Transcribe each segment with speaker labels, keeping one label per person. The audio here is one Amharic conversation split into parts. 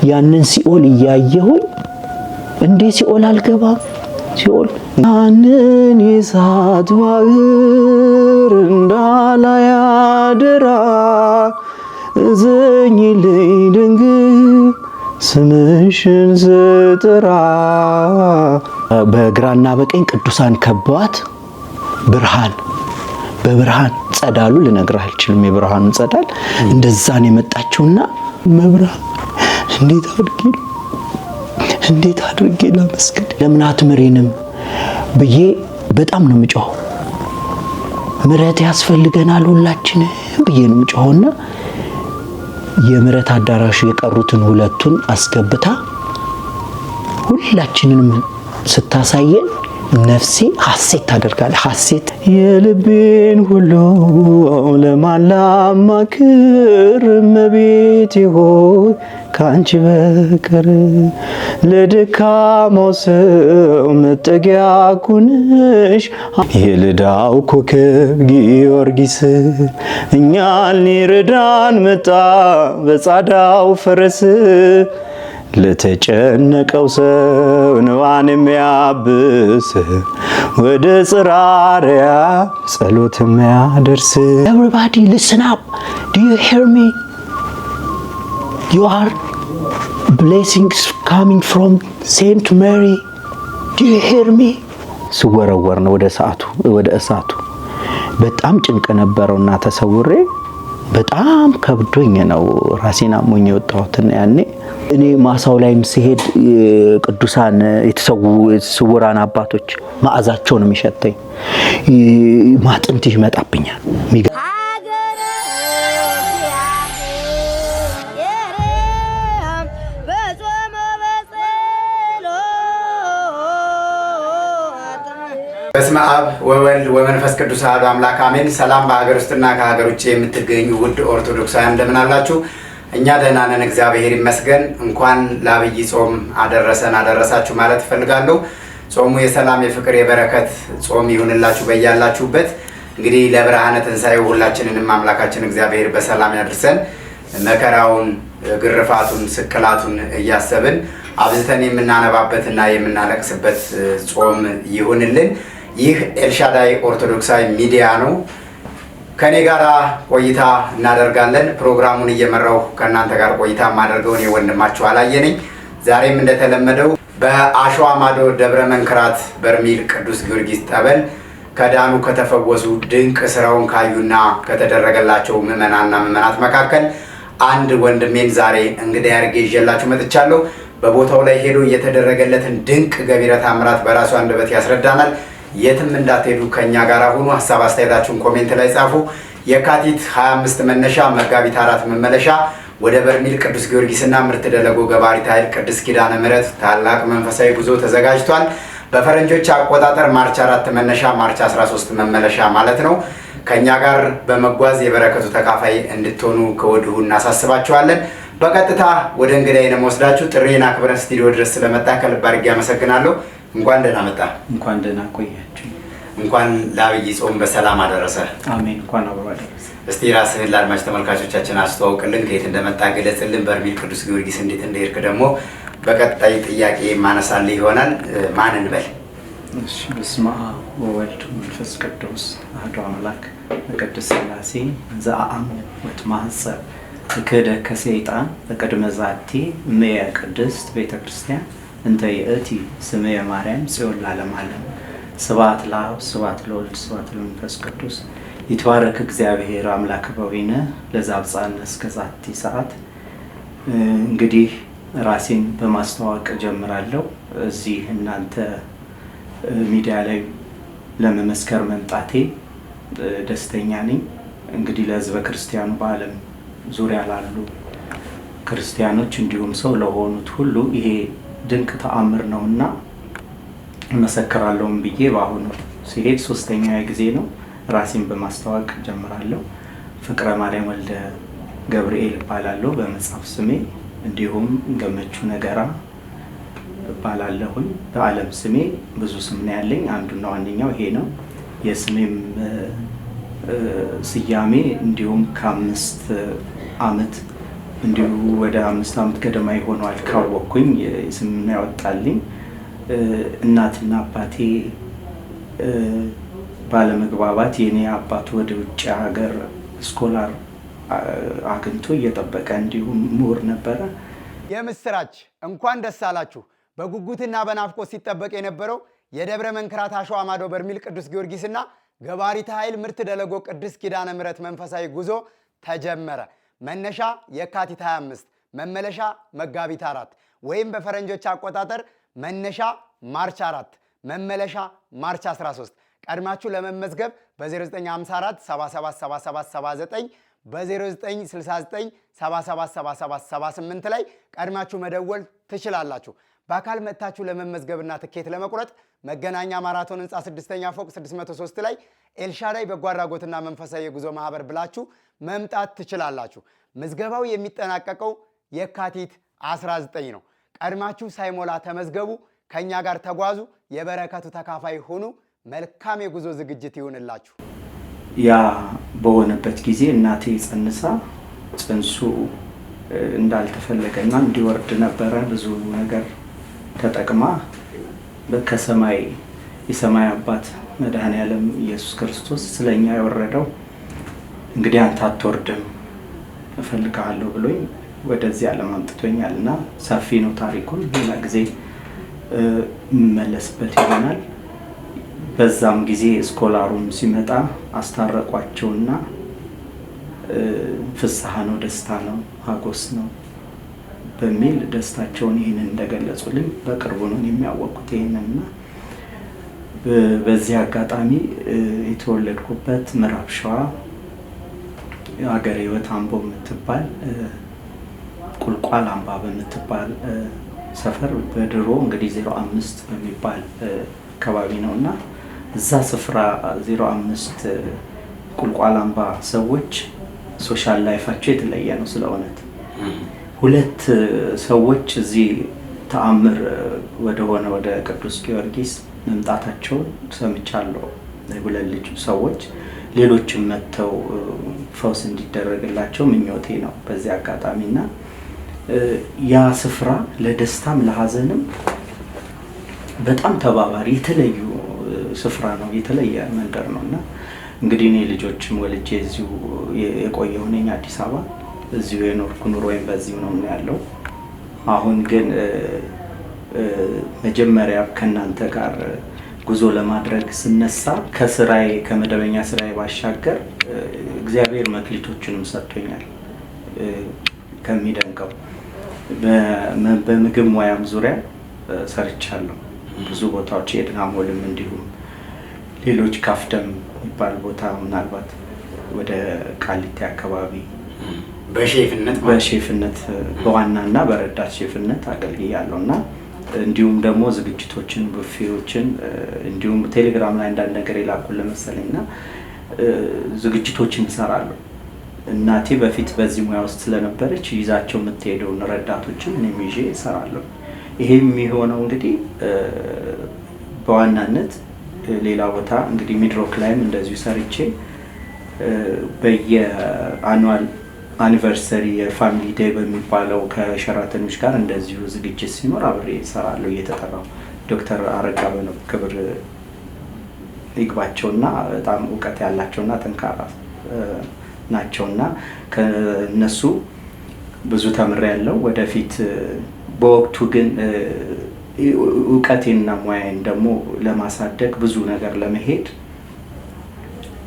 Speaker 1: ያንን ሲኦል እያየሁኝ እንዴ ሲኦል አልገባም ሲኦል ያንን የእሳት ባህር እንዳላያድራ እዘኝልኝ ድንግል ስምሽን ስጥራ በግራና በቀኝ ቅዱሳን ከበዋት ብርሃን በብርሃን ጸዳሉ ልነግርህ አልችልም የብርሃኑ ጸዳል እንደዛ ነው የመጣችውና መብራት እንዴት አድርጌ ላመስግን ለምን አትምሪንም ብዬ በጣም ነው የምጮኸው ምሕረት ያስፈልገናል ሁላችንም ብዬ ነው የምጮኸውና የምሕረት አዳራሹ የቀሩትን ሁለቱን አስገብታ ሁላችንንም ስታሳየን ነፍሴ ሐሴት ታደርጋለች ሐሴት የልቤን ሁሉ ለማላማክር እመቤቴ ሆይ ካንቺ በቀር ለደካማው ሰው መጠጊያ ኩነሽ የልዳው ኮከብ ጊዮርጊስ እኛን ሊረዳን መጣ በጻዳው ፈረስ ለተጨነቀው ሰው ንዋን የሚያብስ ወደ ጽራሪያ ጸሎት የሚያደርስ Everybody listen up. Do you hear me? You are blessings coming from Saint Mary. Do you hear me? ስወረወር ነው ወደ እሳቱ በጣም ጭንቅ ነበረውና ተሰውሬ በጣም ከብዶኝ ነው ራሴን አሞኝ ወጣሁትና ያኔ እኔ ማሳው ላይም ሲሄድ ቅዱሳን የተሰዉ ስውራን አባቶች ማዕዛቸው ነው የሚሸተኝ ማጥንት ይመጣብኛል
Speaker 2: በስመ አብ ወወልድ ወመንፈስ ቅዱስ አሐዱ አምላክ አሜን። ሰላም በሀገር ውስጥና ከሀገር ውጭ የምትገኙ ውድ ኦርቶዶክሳውያን እንደምን አላችሁ? እኛ ደህና ነን፣ እግዚአብሔር ይመስገን። እንኳን ለዐቢይ ጾም አደረሳችሁ ማለት እፈልጋለሁ። ጾሙ የሰላም የፍቅር የበረከት ጾም ይሁንላችሁ በያላችሁበት። እንግዲህ ለብርሃነ ትንሣኤው ሁላችንንም አምላካችን እግዚአብሔር በሰላም ያድርሰን። መከራውን፣ ግርፋቱን፣ ስቅላቱን እያሰብን አብዝተን የምናነባበትና የምናለቅስበት ጾም ይሁንልን። ይህ ኤልሻዳይ ኦርቶዶክሳዊ ሚዲያ ነው። ከኔ ጋር ቆይታ እናደርጋለን። ፕሮግራሙን እየመራው ከእናንተ ጋር ቆይታ ማደርገው እኔ ወንድማችሁ አላየ ነኝ። ዛሬም እንደተለመደው በአሸዋ ማዶ ደብረ መንክራት በርሜል ቅዱስ ጊዮርጊስ ጠበል ከዳኑ ከተፈወሱ ድንቅ ስራውን ካዩና ከተደረገላቸው ምዕመናት መካከል አንድ ወንድሜን ዛሬ እንግዳ ያርጌ ይዤላችሁ መጥቻለሁ። በቦታው ላይ ሄዶ የተደረገለትን ድንቅ ገቢረ ተአምራት በራሱ አንደበት ያስረዳናል። የትም እንዳትሄዱ ከኛ ጋር ሁኑ። ሐሳብ አስተያየታችሁን ኮሜንት ላይ ጻፉ። የካቲት 25 መነሻ መጋቢት 4 መመለሻ ወደ በርሜል ቅዱስ ጊዮርጊስና ምርት ደለጎ ገባሪት ኃይል ቅድስት ኪዳነ ምሕረት ታላቅ መንፈሳዊ ጉዞ ተዘጋጅቷል። በፈረንጆች አቆጣጠር ማርች 4 መነሻ ማርች 13 መመለሻ ማለት ነው። ከኛ ጋር በመጓዝ የበረከቱ ተካፋይ እንድትሆኑ ከወዲሁ እናሳስባችኋለን። በቀጥታ ወደ እንግዳዬ ነው የምወስዳችሁ። ጥሬን አክብረን ስቱዲዮ ድረስ ስለመጣ ከልብ አድርጌ አመሰግናለሁ። እንኳን ደህና መጣ።
Speaker 3: እንኳን ደህና ቆያችሁ።
Speaker 2: እንኳን ለዐቢይ ጾም በሰላም አደረሰ።
Speaker 3: አሜን። እንኳን አብሮ አደረሰ።
Speaker 2: እስቲ ራስህን ለአድማጭ ተመልካቾቻችን አስተዋውቅልን፣ ከየት እንደመጣ ገለጽልን። በርሜል ቅዱስ ጊዮርጊስ እንዴት እንደሄድክ ደግሞ በቀጣይ ጥያቄ ማነሳልህ ይሆናል። ማን እንበል?
Speaker 3: እሺ። በስመ አብ ወወልድ ወመንፈስ ቅዱስ አሐዱ አምላክ በቅድስት ሥላሴ ዘአአምን ወትማኅፀን እክህደከ ሰይጣን በቅድመ ዛቲ እምየ ቅድስት ቤተ ክርስቲያን እንተ ይእቲ ስምየ ማርያም ጽዮን ለዓለመ ዓለም። ስብሐት ለአብ ስብሐት ለወልድ ስብሐት ለመንፈስ ቅዱስ። ይትባረክ እግዚአብሔር አምላከ በዊነ ለዘአብጽሐነ እስከ ዛቲ ሰዓት። እንግዲህ ራሴን በማስተዋወቅ ጀምራለሁ። እዚህ እናንተ ሚዲያ ላይ ለመመስከር መምጣቴ ደስተኛ ነኝ። እንግዲህ ለሕዝበ ክርስቲያኑ በዓለም ዙሪያ ላሉ ክርስቲያኖች እንዲሁም ሰው ለሆኑት ሁሉ ይሄ ድንቅ ተአምር ነውና መሰክራለሁም ብዬ በአሁኑ ሲሄድ ሶስተኛ ጊዜ ነው። ራሴን በማስተዋወቅ ጀምራለሁ። ፍቅረ ማርያም ወልደ ገብርኤል እባላለሁ በመጽሐፍ ስሜ። እንዲሁም ገመቹ ነገራ እባላለሁኝ። በዓለም ስሜ ብዙ ስም ነው ያለኝ፣ አንዱና ዋነኛው ይሄ ነው። የስሜም ስያሜ እንዲሁም ከ5 ዓመት እንዲሁ ወደ 5 ዓመት ገደማ ይሆናል ካወቅኩኝ ስምና ያወጣልኝ እናትና አባቴ ባለመግባባት የኔ አባት ወደ ውጭ ሀገር ስኮላር አግኝቶ እየጠበቀ እንዲሁም ምሁር ነበረ።
Speaker 2: የምስራች እንኳን ደስ አላችሁ። በጉጉትና በናፍቆት ሲጠበቅ የነበረው የደብረ መንክራት አሸዋ ማዶ በርሜል ቅዱስ ጊዮርጊስና ገባሪተ ኃይል ምርት ደለጎ ቅድስት ኪዳነ ምሕረት መንፈሳዊ ጉዞ ተጀመረ። መነሻ የካቲት 25 መመለሻ መጋቢት 4 ወይም በፈረንጆች አቆጣጠር መነሻ ማርች 4 መመለሻ ማርች 13። ቀድማችሁ ለመመዝገብ በ0954 777779 በ0969 777778 ላይ ቀድማችሁ መደወል ትችላላችሁ። በአካል መጥታችሁ ለመመዝገብና ትኬት ለመቁረጥ መገናኛ ማራቶን ህንፃ 6ኛ ፎቅ 603 ላይ ኤልሻዳይ በጎ አድራጎትና መንፈሳዊ የጉዞ ማህበር ብላችሁ መምጣት ትችላላችሁ። ምዝገባው የሚጠናቀቀው የካቲት 19 ነው። ቀድማችሁ ሳይሞላ ተመዝገቡ። ከኛ ጋር ተጓዙ። የበረከቱ ተካፋይ ሆኑ። መልካም የጉዞ ዝግጅት ይሁንላችሁ።
Speaker 3: ያ በሆነበት ጊዜ እናቴ ጸንሳ ጽንሱ እንዳልተፈለገና እንዲወርድ ነበረ ብዙ ነገር ተጠቅማ ከሰማይ የሰማይ አባት መድኃኔዓለም ኢየሱስ ክርስቶስ ስለኛ ያወረደው እንግዲህ አንተ አትወርድም እፈልግሃለሁ ብሎኝ ወደዚህ ዓለም አምጥቶኛልና ሰፊ ነው ታሪኩን ሌላ ጊዜ መለስበት ይሆናል። በዛም ጊዜ ስኮላሩም ሲመጣ አስታረቋቸውና ፍስሐ ነው፣ ደስታ ነው፣ ሀጎስ ነው በሚል ደስታቸውን ይህንን እንደገለጹልኝ በቅርቡ ነው የሚያወቁት። ይህንንና በዚህ አጋጣሚ የተወለድኩበት ምዕራብ ሸዋ ሀገረ ሕይወት አምቦ የምትባል ቁልቋል አምባ በምትባል ሰፈር በድሮ እንግዲህ 05 በሚባል አካባቢ ነውና እዛ ስፍራ 05 ቁልቋል አምባ ሰዎች ሶሻል ላይፋቸው የተለየ ነው። ስለሆነት ሁለት ሰዎች እዚህ ተአምር ወደ ቅዱስ ጊዮርጊስ መምጣታቸውን ሰምቻለሁ። ሁለት ልጅ ሰዎች ሌሎችም መተው ፈውስ እንዲደረግላቸው ምኞቴ ነው በዚህ አጋጣሚና ያ ስፍራ ለደስታም ለሐዘንም በጣም ተባባሪ የተለዩ ስፍራ ነው፣ የተለየ መንደር ነውና እንግዲህ እኔ ልጆችም ወልጄ እዚሁ የቆየሁ ነኝ። አዲስ አበባ እዚሁ የኖርኩ ኑሮዬም በዚሁ ነው ያለው። አሁን ግን መጀመሪያ ከእናንተ ጋር ጉዞ ለማድረግ ስነሳ ከስራዬ ከመደበኛ ስራዬ ባሻገር እግዚአብሔር መክሊቶችንም ሰጥቶኛል። ከሚደንቀው በምግብ ሙያም ዙሪያ ሰርቻለሁ ብዙ ቦታዎች የድናሞልም እንዲሁም ሌሎች ካፍደም የሚባል ቦታ ምናልባት ወደ ቃሊቲ አካባቢ በሼፍነት በዋናና በረዳት ሼፍነት አገልግያለሁና እንዲሁም ደግሞ ዝግጅቶችን ቡፌዎችን እንዲሁም ቴሌግራም ላይ አንዳንድ ነገር የላኩልኝ መሰለኝና ዝግጅቶችን እሰራለሁ። እናቴ በፊት በዚህ ሙያ ውስጥ ስለነበረች ይዛቸው የምትሄደውን ረዳቶችን እኔም ይዤ እሰራለሁ። ይሄ የሚሆነው እንግዲህ በዋናነት ሌላ ቦታ እንግዲህ ሚድሮክ ላይም እንደዚሁ ሰርቼ በየአኑዋል አኒቨርሰሪ የፋሚሊ ዴይ በሚባለው ከሸራተኖች ጋር እንደዚሁ ዝግጅት ሲኖር አብሬ እሰራለሁ እየተጠራው። ዶክተር አረጋ በነው ክብር ይግባቸውና በጣም እውቀት ያላቸውና ጠንካራ ናቸውና ከነሱ ብዙ ተምሬያለሁ። ወደፊት በወቅቱ ግን እውቀቴንና ሙያዬን ደግሞ ለማሳደግ ብዙ ነገር ለመሄድ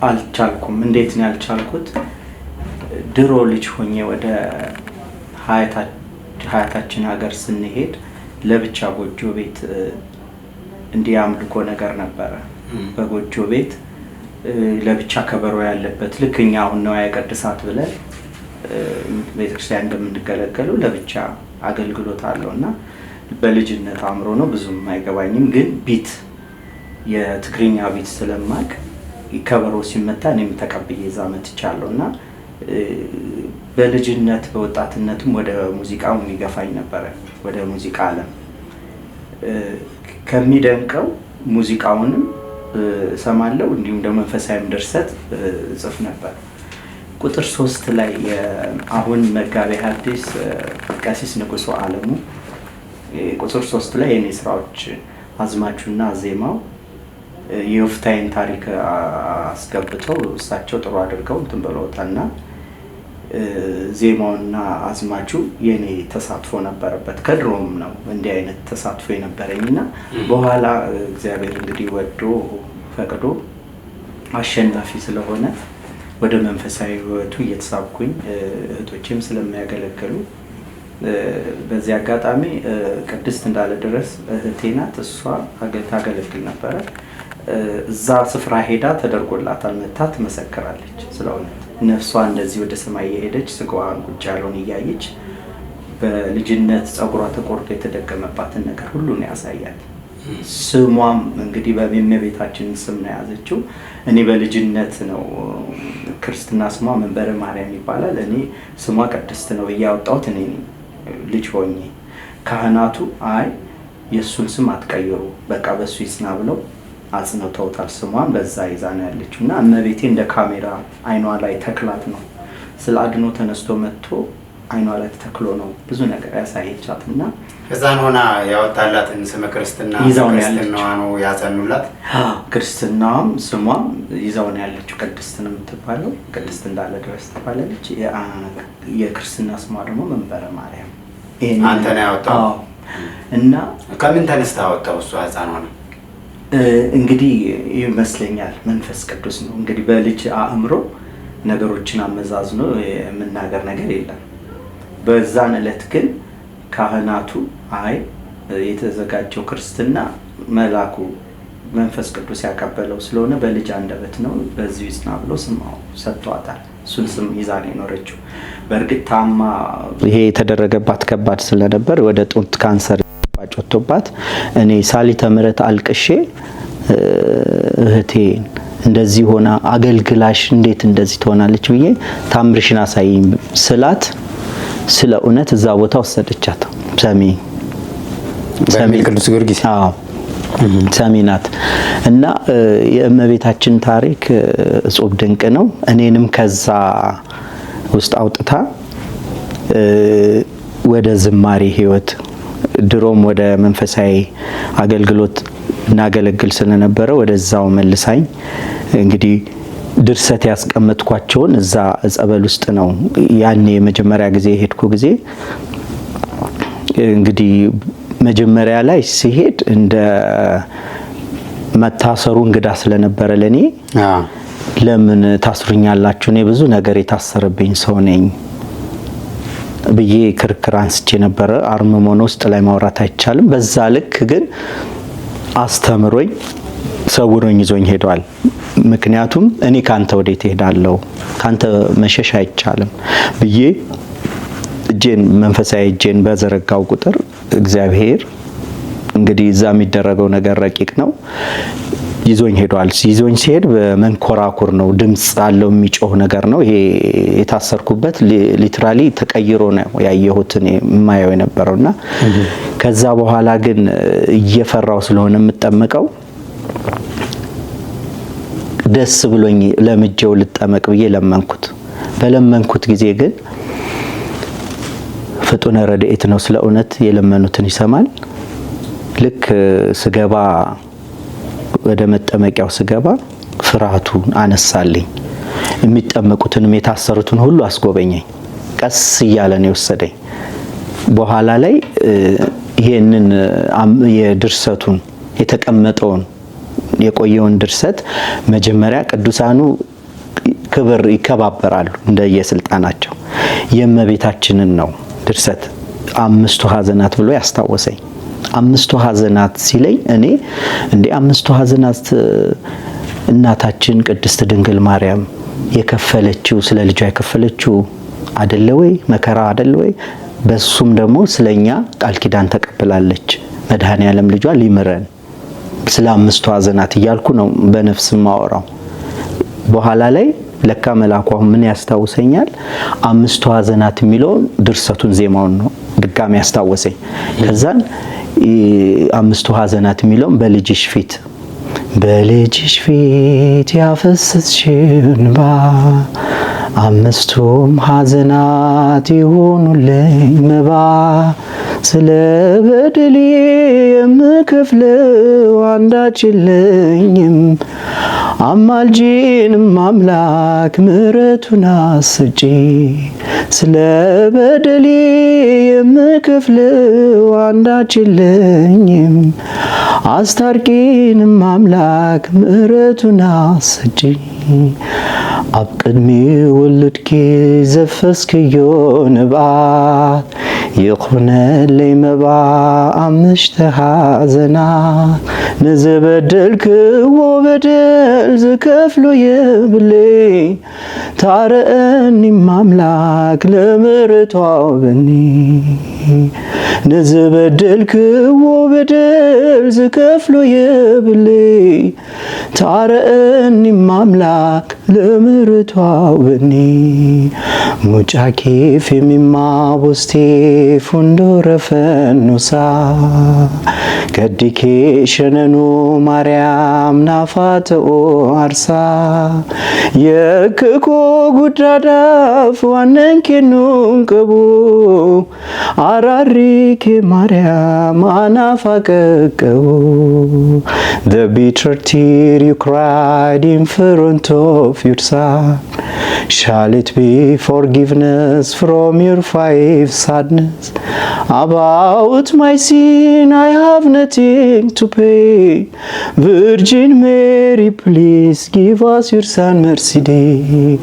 Speaker 3: አልቻልኩም። እንዴት ነው ያልቻልኩት? ድሮ ልጅ ሆኜ ወደ ሀያታችን ሀገር ስንሄድ ለብቻ ጎጆ ቤት እንዲያምልኮ ነገር ነበረ። በጎጆ ቤት ለብቻ ከበሮ ያለበት ልክኛ አሁን ነው ያቀድሳት ብለን ቤተክርስቲያን እንደምንገለገለው ለብቻ አገልግሎት አለውና በልጅነት አምሮ ነው ብዙም አይገባኝም። ግን ቢት የትግርኛ ቢት ስለማቅ ከበሮ ሲመታ እኔም ተቀብዬ እዛ መጥቻለሁና በልጅነት በወጣትነትም ወደ ሙዚቃው የሚገፋኝ ነበረ። ወደ ሙዚቃ ዓለም ከሚደንቀው ሙዚቃውንም ሰማለው እንዲሁም ደግሞ መንፈሳዊም ድርሰት ጽፍ ነበር። ቁጥር 3 ላይ አሁን መጋቤ ሐዲስ ቀሲስ ንጉሱ ዓለሙ ቁጥር 3 ላይ የኔ ስራዎች አዝማቹና ዜማው የዮፍታሔን ታሪክ አስገብተው እሳቸው ጥሩ አድርገው እንትን ብለውታልና ዜማውና አዝማቹ የኔ ተሳትፎ ነበረበት። ከድሮም ነው እንዲህ አይነት ተሳትፎ የነበረኝና በኋላ እግዚአብሔር እንግዲህ ወዶ ፈቅዶ አሸናፊ ስለሆነ ወደ መንፈሳዊ ህይወቱ እየተሳብኩኝ እህቶቼም ስለሚያገለግሉ በዚህ አጋጣሚ ቅድስት እንዳለ ድረስ እህቴ ናት። እሷ ታገለግል ነበረ። እዛ ስፍራ ሄዳ ተደርጎላታል። መታ ትመሰክራለች። ስለሆነ ነፍሷ እንደዚህ ወደ ሰማይ የሄደች ስጋዋን ቁጭ ያለውን እያየች በልጅነት ጸጉሯ ተቆርጦ የተደገመባትን ነገር ሁሉ ነው ያሳያል። ስሟም እንግዲህ በእመቤታችን ስም ነው ያዘችው። እኔ በልጅነት ነው ክርስትና ስሟ መንበረ ማርያም ይባላል። እኔ ስሟ ቅድስት ነው ያወጣሁት እኔ ልጅ ሆኜ። ካህናቱ አይ የሱን ስም አትቀይሩ በቃ በሱ ይጽና ብለው አጽንተውታል። ስሟን በዛ ይዛ ነው ያለችው እና እመቤቴ እንደ ካሜራ አይኗ ላይ ተክላት ነው ስለ አድኖ ተነስቶ መጥቶ አይኗ ላይ ተክሎ ነው ብዙ ነገር ያሳየቻትና
Speaker 2: እዛን ሆና ያወጣላትን ስመ ክርስትና ነው ያጸኑላት።
Speaker 3: ክርስትናም ስሟም ይዛው ነው ያለችው። ቅድስት ነው የምትባለው። ቅድስት እንዳለ ድረስ ትባላለች። የክርስትና ስሟ ደግሞ መንበረ ማርያም።
Speaker 2: አንተ ነው ያወጣው?
Speaker 3: እና
Speaker 2: ከምን ተነስታ ያወጣው እሱ ህፃን ሆነ?
Speaker 3: እንግዲህ ይመስለኛል መንፈስ ቅዱስ ነው እንግዲህ በልጅ አእምሮ ነገሮችን አመዛዝኖ የምናገር ነገር የለም። በዛን ዕለት ግን ካህናቱ አይ የተዘጋጀው ክርስትና መላኩ መንፈስ ቅዱስ ያቀበለው ስለሆነ በልጅ አንደበት ነው በዚህ ይጽና ብሎ ስማው ሰጥቷታል። እሱን ስም ይዛ ነው የኖረችው። በእርግጥ ታማ
Speaker 1: ይሄ የተደረገባት ከባድ ስለነበር ወደ ጡት ካንሰር ወጥቶባት እኔ ሳሊተ ምሕረት አልቅሼ እህቴን እንደዚህ ሆና አገልግላሽ እንዴት እንደዚህ ትሆናለች ብዬ ታምርሽን አሳይኝ ስላት ስለ እውነት እዛ ቦታ ወሰደቻት። ሰሚ
Speaker 2: ቅዱስ ጊዮርጊስ
Speaker 1: ሰሚናት እና የእመቤታችን ታሪክ እጹብ ድንቅ ነው። እኔንም ከዛ ውስጥ አውጥታ ወደ ዝማሬ ህይወት ድሮም ወደ መንፈሳዊ አገልግሎት እናገለግል ስለነበረ ወደዛው መልሳኝ እንግዲህ ድርሰት ያስቀመጥኳቸውን እዛ ጸበል ውስጥ ነው ያኔ የመጀመሪያ ጊዜ ሄድኩ ጊዜ እንግዲህ መጀመሪያ ላይ ሲሄድ እንደ መታሰሩ እንግዳ ስለነበረ ለኔ ለምን ታስሩኛላችሁ እኔ ብዙ ነገር የታሰረብኝ ሰው ነኝ ብዬ ክርክር አንስቼ ነበር። አርምሞን ውስጥ ላይ ማውራት አይቻልም። በዛ ልክ ግን አስተምሮኝ ሰውሮኝ ይዞኝ ሄዷል። ምክንያቱም እኔ ካንተ ወዴት እሄዳለሁ ካንተ መሸሽ አይቻልም ብዬ እጄን መንፈሳዊ እጄን በዘረጋው ቁጥር እግዚአብሔር እንግዲህ እዛ የሚደረገው ነገር ረቂቅ ነው ይዞኝ ሄዷል። ይዞኝ ሲሄድ በመንኮራኩር ነው ድምጽ አለው የሚጮህ ነገር ነው። ይሄ የታሰርኩበት ሊትራሊ ተቀይሮ ነው ያየሁት እኔ የማየው የነበረውና ከዛ በኋላ ግን እየፈራው ስለሆነ የምጠመቀው ደስ ብሎኝ ለምጄው ልጠመቅ ብዬ ለመንኩት። በለመንኩት ጊዜ ግን ፍጡነ ረድኤት ነው ስለ እውነት የለመኑትን ይሰማል። ልክ ስገባ ወደ መጠመቂያው ስገባ ፍርሃቱን አነሳልኝ። የሚጠመቁትንም የታሰሩትን ሁሉ አስጎበኘኝ። ቀስ እያለ ነው የወሰደኝ። በኋላ ላይ ይሄንን የድርሰቱን የተቀመጠውን የቆየውን ድርሰት መጀመሪያ ቅዱሳኑ ክብር ይከባበራሉ እንደየስልጣናቸው። የእመቤታችንን ነው ድርሰት አምስቱ ሐዘናት ብሎ ያስታወሰኝ። አምስቱ ሐዘናት ሲለኝ እኔ እንደ አምስቱ ሐዘናት እናታችን ቅድስት ድንግል ማርያም የከፈለችው ስለ ልጇ የከፈለችው አይደለ ወይ መከራ አይደለ ወይ? በሱም ደግሞ ስለኛ ቃል ኪዳን ተቀብላለች። መድኃኔዓለም ልጇ ሊምረን ስለ አምስቱ ሐዘናት እያልኩ ነው በነፍስ ማወራው። በኋላ ላይ ለካ መላኩ ምን ያስታውሰኛል? አምስቱ ሐዘናት የሚለው ድርሰቱን ዜማውን ነው ድጋሚ ያስታወሰኝ። ከዛን አምስቱ ሐዘናት የሚለው በልጅሽ ፊት ያፈሰስሽው እንባ አምስቱም ሐዘናት ይሁኑልኝ መባ ስለ በደሌ የምከፍለው አንዳች የለኝም። አማልጂንም አምላክ ምሕረቱን አስጪ ስለ በደሌ የምከፍለው አንዳች የለኝም። አስታርቂንም አምላክ ምሕረቱን አስጪ ኣብ ቅድሚ ወለድኪ ዘፈስክዮ ንብኣት ይኹነለይ መባ ኣብ ምሽተ ሓዘናት ንዝበደልክዎ በደል ዝከፍሎ የብለይ ታረአኒ አምላክ ለምሕረቱ አውበኒ ንዝበደልክዎ በደል ዝከፍሎ የብለይ ታረአኒ አምላክ ለምሕረቱ አውበኒ ሙጫ ኬፍ የሚማ ቦስቴ ፉንዶረ ፈኑሳ ከዲኬ ሸነኑ ማርያም ናፋተኦ አርሳ የክኮ ጉዳዳፍ ዋነንኬኑን ቀቡ አራሪኬ ማርያም አናፋ ቀቀቡ The bitter tear you cried in front of your son, shall it be forgiveness from your five sadness? About my sin I have nothing to pay. Virgin Mary, please give us your son mercy day.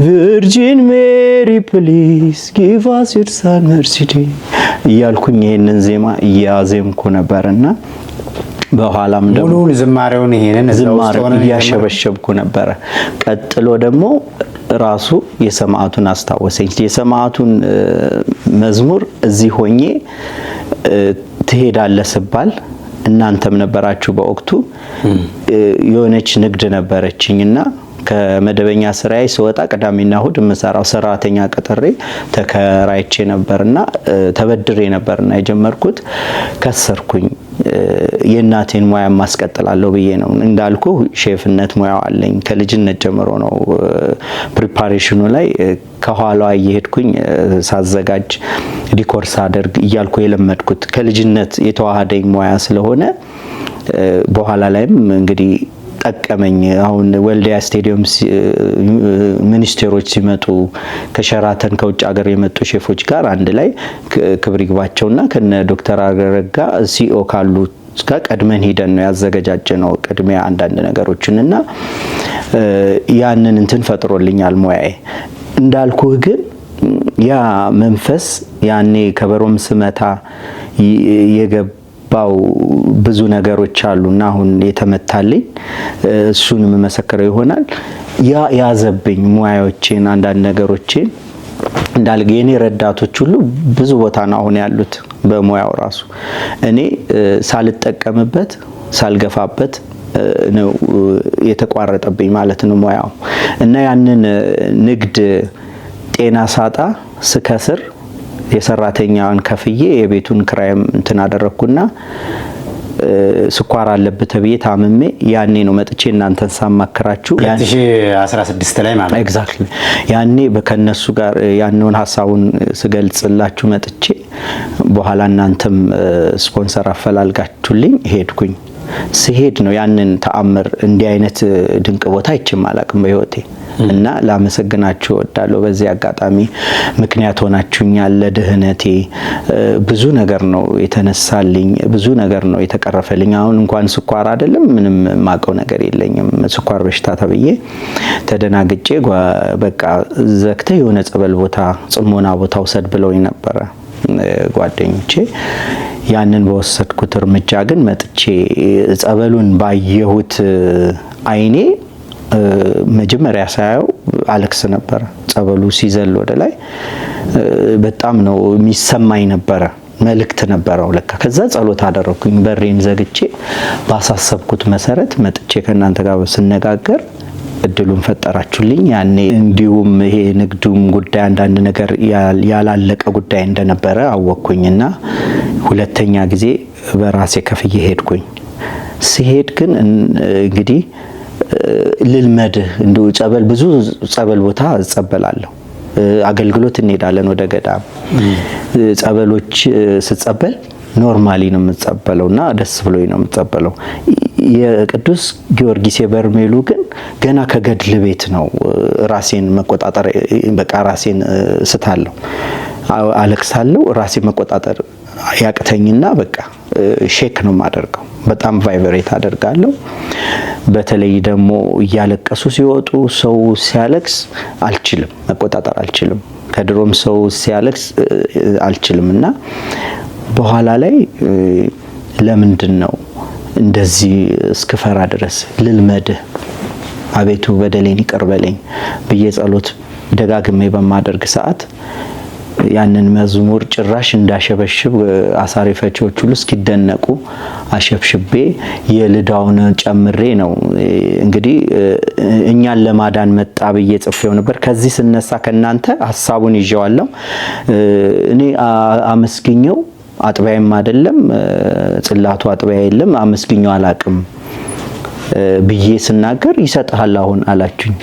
Speaker 1: Virgin Mary, please give us your son mercy day. እያልኩኝ ይሄንን ዜማ እያዜምኩ ነበርና በኋላም ደግሞ ሙሉ ዝማሬውን ይሄንን እያሸበሸብኩ ነበር። ቀጥሎ ደግሞ ራሱ የሰማዕቱን አስታወሰኝ። የሰማዕቱን መዝሙር እዚህ ሆኜ ትሄዳለህ ስባል እናንተም ነበራችሁ በወቅቱ የሆነች ንግድ ነበረችኝና ከመደበኛ ስራዬ ስወጣ ቅዳሜና እሁድ የምሰራው ሰራተኛ ቀጥሬ ተከራይቼ ነበርና ተበድሬ ነበርና የጀመርኩት ከሰርኩኝ። የእናቴን ሙያ ማስቀጥላለሁ ብዬ ነው እንዳልኩ ሼፍነት ሙያው አለኝ ከልጅነት ጀምሮ ነው። ፕሪፓሬሽኑ ላይ ከኋላዋ እየሄድኩኝ ሳዘጋጅ ዲኮር ሳደርግ እያልኩ የለመድኩት ከልጅነት የተዋሃደኝ ሙያ ስለሆነ በኋላ ላይም እንግዲህ ጠቀመኝ። አሁን ወልዲያ ስቴዲየም ሚኒስቴሮች ሲመጡ ከሸራተን ከውጭ ሀገር የመጡ ሼፎች ጋር አንድ ላይ ክብር ይግባቸውና ከነ ዶክተር አረጋ ሲኦ ካሉ ጋር ቀድመን ሄደን ነው ያዘጋጀነው ቅድሚያ አንዳንድ ነገሮችንና ያንን እንትን ፈጥሮልኛል ሙያዬ። እንዳልኩህ ግን ያ መንፈስ ያኔ ከበሮም ስመታ የገባው ብዙ ነገሮች አሉና አሁን የተመታልኝ እሱንም መሰከረው ይሆናል። ያ ያዘብኝ ሙያዎቼን አንዳንድ ነገሮቼን እንዳልገ የኔ ረዳቶች ሁሉ ብዙ ቦታ ነው አሁን ያሉት በሙያው ራሱ እኔ ሳልጠቀምበት ሳልገፋበት ነው የተቋረጠብኝ ማለት ነው ሙያው። እና ያንን ንግድ ጤና ሳጣ ስከስር የሰራተኛውን ከፍዬ የቤቱን ክራይም እንትን አደረኩና ስኳር አለበት ተብዬ ታምሜ ያኔ ነው መጥቼ እናንተን ሳማክራችሁ
Speaker 2: 2016 ላይ ማለት
Speaker 1: ኤግዛክትሊ ያኔ በከነሱ ጋር ያነውን ሐሳቡን ስገልጽላችሁ መጥቼ በኋላ እናንተም ስፖንሰር አፈላልጋችሁልኝ ሄድኩኝ። ሲሄድ ነው ያንን ተአምር እንዲህ አይነት ድንቅ ቦታ አይቼም አላቅም በህይወቴ እና ላመሰግናችሁ እወዳለሁ። በዚህ አጋጣሚ ምክንያት ሆናችሁኛል ለድህነቴ። ብዙ ነገር ነው የተነሳልኝ፣ ብዙ ነገር ነው የተቀረፈልኝ። አሁን እንኳን ስኳር አይደለም ምንም ማቀው ነገር የለኝም። ስኳር በሽታ ተብዬ ተደናግጬ በቃ ዘክተ የሆነ ጸበል ቦታ ጽሞና ቦታ ውሰድ ብለውኝ ነበረ ጓደኞቼ። ያንን በወሰድኩት እርምጃ ግን መጥቼ ጸበሉን ባየሁት አይኔ መጀመሪያ ሳያው አለክስ ነበር። ጸበሉ ሲዘል ወደ ላይ በጣም ነው የሚሰማኝ ነበር። መልእክት ነበረው ለካ። ከዛ ጸሎት አደረኩኝ በሬን ዘግቼ ባሳሰብኩት መሰረት መጥቼ ከናንተ ጋር ስነጋገር እድሉን ፈጠራችሁልኝ። ያኔ እንዲሁም ይሄ ንግዱም ጉዳይ አንዳንድ ነገር ያላለቀ ጉዳይ እንደነበረ አወቅኩኝና ሁለተኛ ጊዜ በራሴ ከፍዬ ሄድኩኝ። ሲሄድ ግን እንግዲህ ልልመድህ እንደው ጸበል ብዙ ጸበል ቦታ እጸበላለሁ። አገልግሎት እንሄዳለን ወደ ገዳም። ጸበሎች ስጸበል ኖርማሊ ነው የምጸበለውና ደስ ብሎኝ ነው የምጸበለው። የቅዱስ ጊዮርጊስ የበርሜሉ ግን ገና ከገድል ቤት ነው ራሴን መቆጣጠር በቃ ራሴን ስታለሁ፣ አለቅሳለሁ። ራሴን መቆጣጠር ያቅተኝና በቃ ሼክ ነው የማደርገው። በጣም ቫይብሬት አደርጋለሁ። በተለይ ደግሞ እያለቀሱ ሲወጡ ሰው ሲያለቅስ አልችልም፣ መቆጣጠር አልችልም። ከድሮም ሰው ሲያለቅስ አልችልም እና በኋላ ላይ ለምንድን ነው እንደዚህ እስክፈራ ድረስ ልልመድህ አቤቱ በደሌን ይቅር በለኝ ብዬ ጸሎት ደጋግሜ በማደርግ ሰዓት ያንን መዝሙር ጭራሽ እንዳሸበሽብ አሳሪ ፈቺዎች ሁሉ እስኪደነቁ አሸብሽቤ የልዳውን ጨምሬ ነው እንግዲህ እኛን ለማዳን መጣ ብዬ ጽፌው ነበር። ከዚህ ስነሳ ከናንተ ሐሳቡን ይዤዋለሁ። እኔ አመስግኘው አጥቢያም አይደለም ጽላቱ አጥቢያ የለም አመስግኘው አላቅም ብዬ ስናገር ይሰጣል አሁን አላችሁኝ።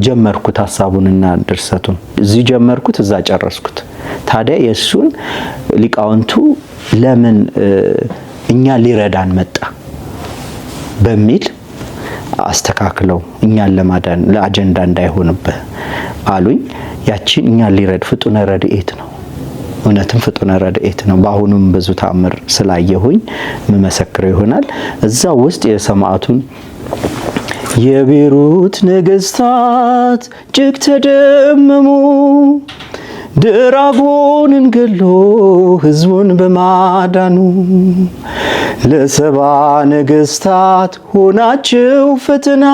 Speaker 1: ጀመርኩት ሐሳቡንና ድርሰቱን እዚህ ጀመርኩት እዛ ጨረስኩት። ታዲያ የሱን ሊቃውንቱ ለምን እኛ ሊረዳን መጣ በሚል አስተካክለው እኛን ለማዳን ለአጀንዳ እንዳይሆንብህ አሉኝ። ያቺን እኛን ሊረድ ፍጡነ ረድኤት ነው። እውነትም ፍጡነ ረድኤት ነው። በአሁኑም ብዙ ተአምር ስላየሁኝ መመሰክረው ይሆናል። እዛው ውስጥ የሰማዕቱን የቤሩት ነገስታት እጅግ ተደመሙ፣ ድራጎንን ገሎ ህዝቡን በማዳኑ ለሰባ ነገስታት ሆናቸው ፈተና፣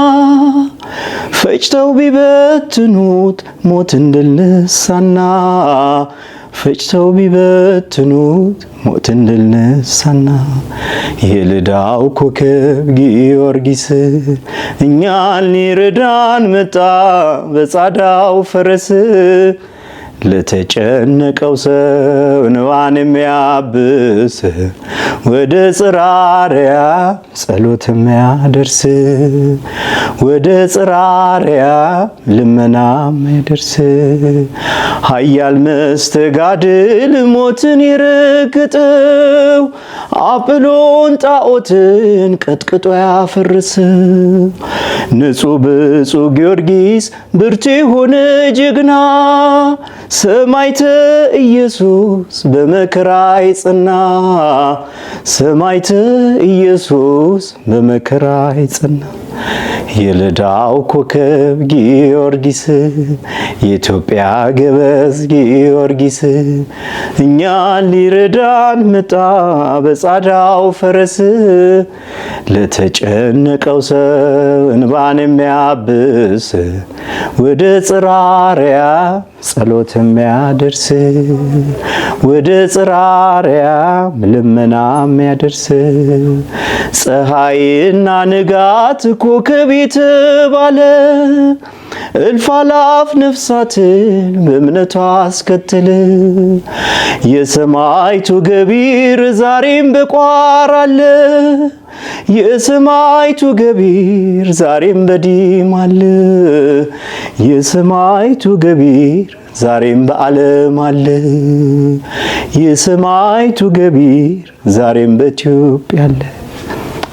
Speaker 1: ፈጭተው ቢበትኑት ሞትን ድል ነሳና፣ ፈጭተው ቢበትኑት ሞትን ድል ነሳና። የልዳው ኮከብ ጊዮርጊስ እኛን ሊረዳን መጣ በጻዳው ፈረስ፣ ለተጨነቀው ሰው እንባን የሚያብስ ወደ ጽራሪያ ጸሎት የሚያደርስ ወደ ጽራሪያ ልመና የሚያደርስ ኃያል መስተጋድል ሞትን የረገጠው አጵሎን ጣዖትን ቀጥቅጦ ያፈረሰው ንጹሕ ብፁዕ ጊዮርጊስ ብርቱ የሆነ ጀግና ሰማዕተ ኢየሱስ በመከራ የጸና ሰማዕተ ኢየሱስ በመከራ የጸና የልዳው ኮከብ ጊዮርጊስ የኢትዮጵያ ገበዝ ጊዮርጊስ እኛን ሊረዳን መጣ በጻዳው ፈረስ ለተጨነቀው ሰው እንባን የሚያብስ ወደ ጽራሪያ ጸሎት የሚያደርስ ወደ ጽራሪያ ልመና የሚያደርስ ፀሐይና ንጋት ኮከብ የተባለ እልፍ አላፍ ነፍሳትን በእምነቷ አስከተለ። የሰማዕቱ ገቢር ዛሬም በቋራ አለ። የሰማዕቱ ገቢር ዛሬም በዲማ አለ። የሰማዕቱ ገቢር ዛሬም በዓለም አለ። የሰማዕቱ ገቢር ዛሬም በኢትዮጵያ አለ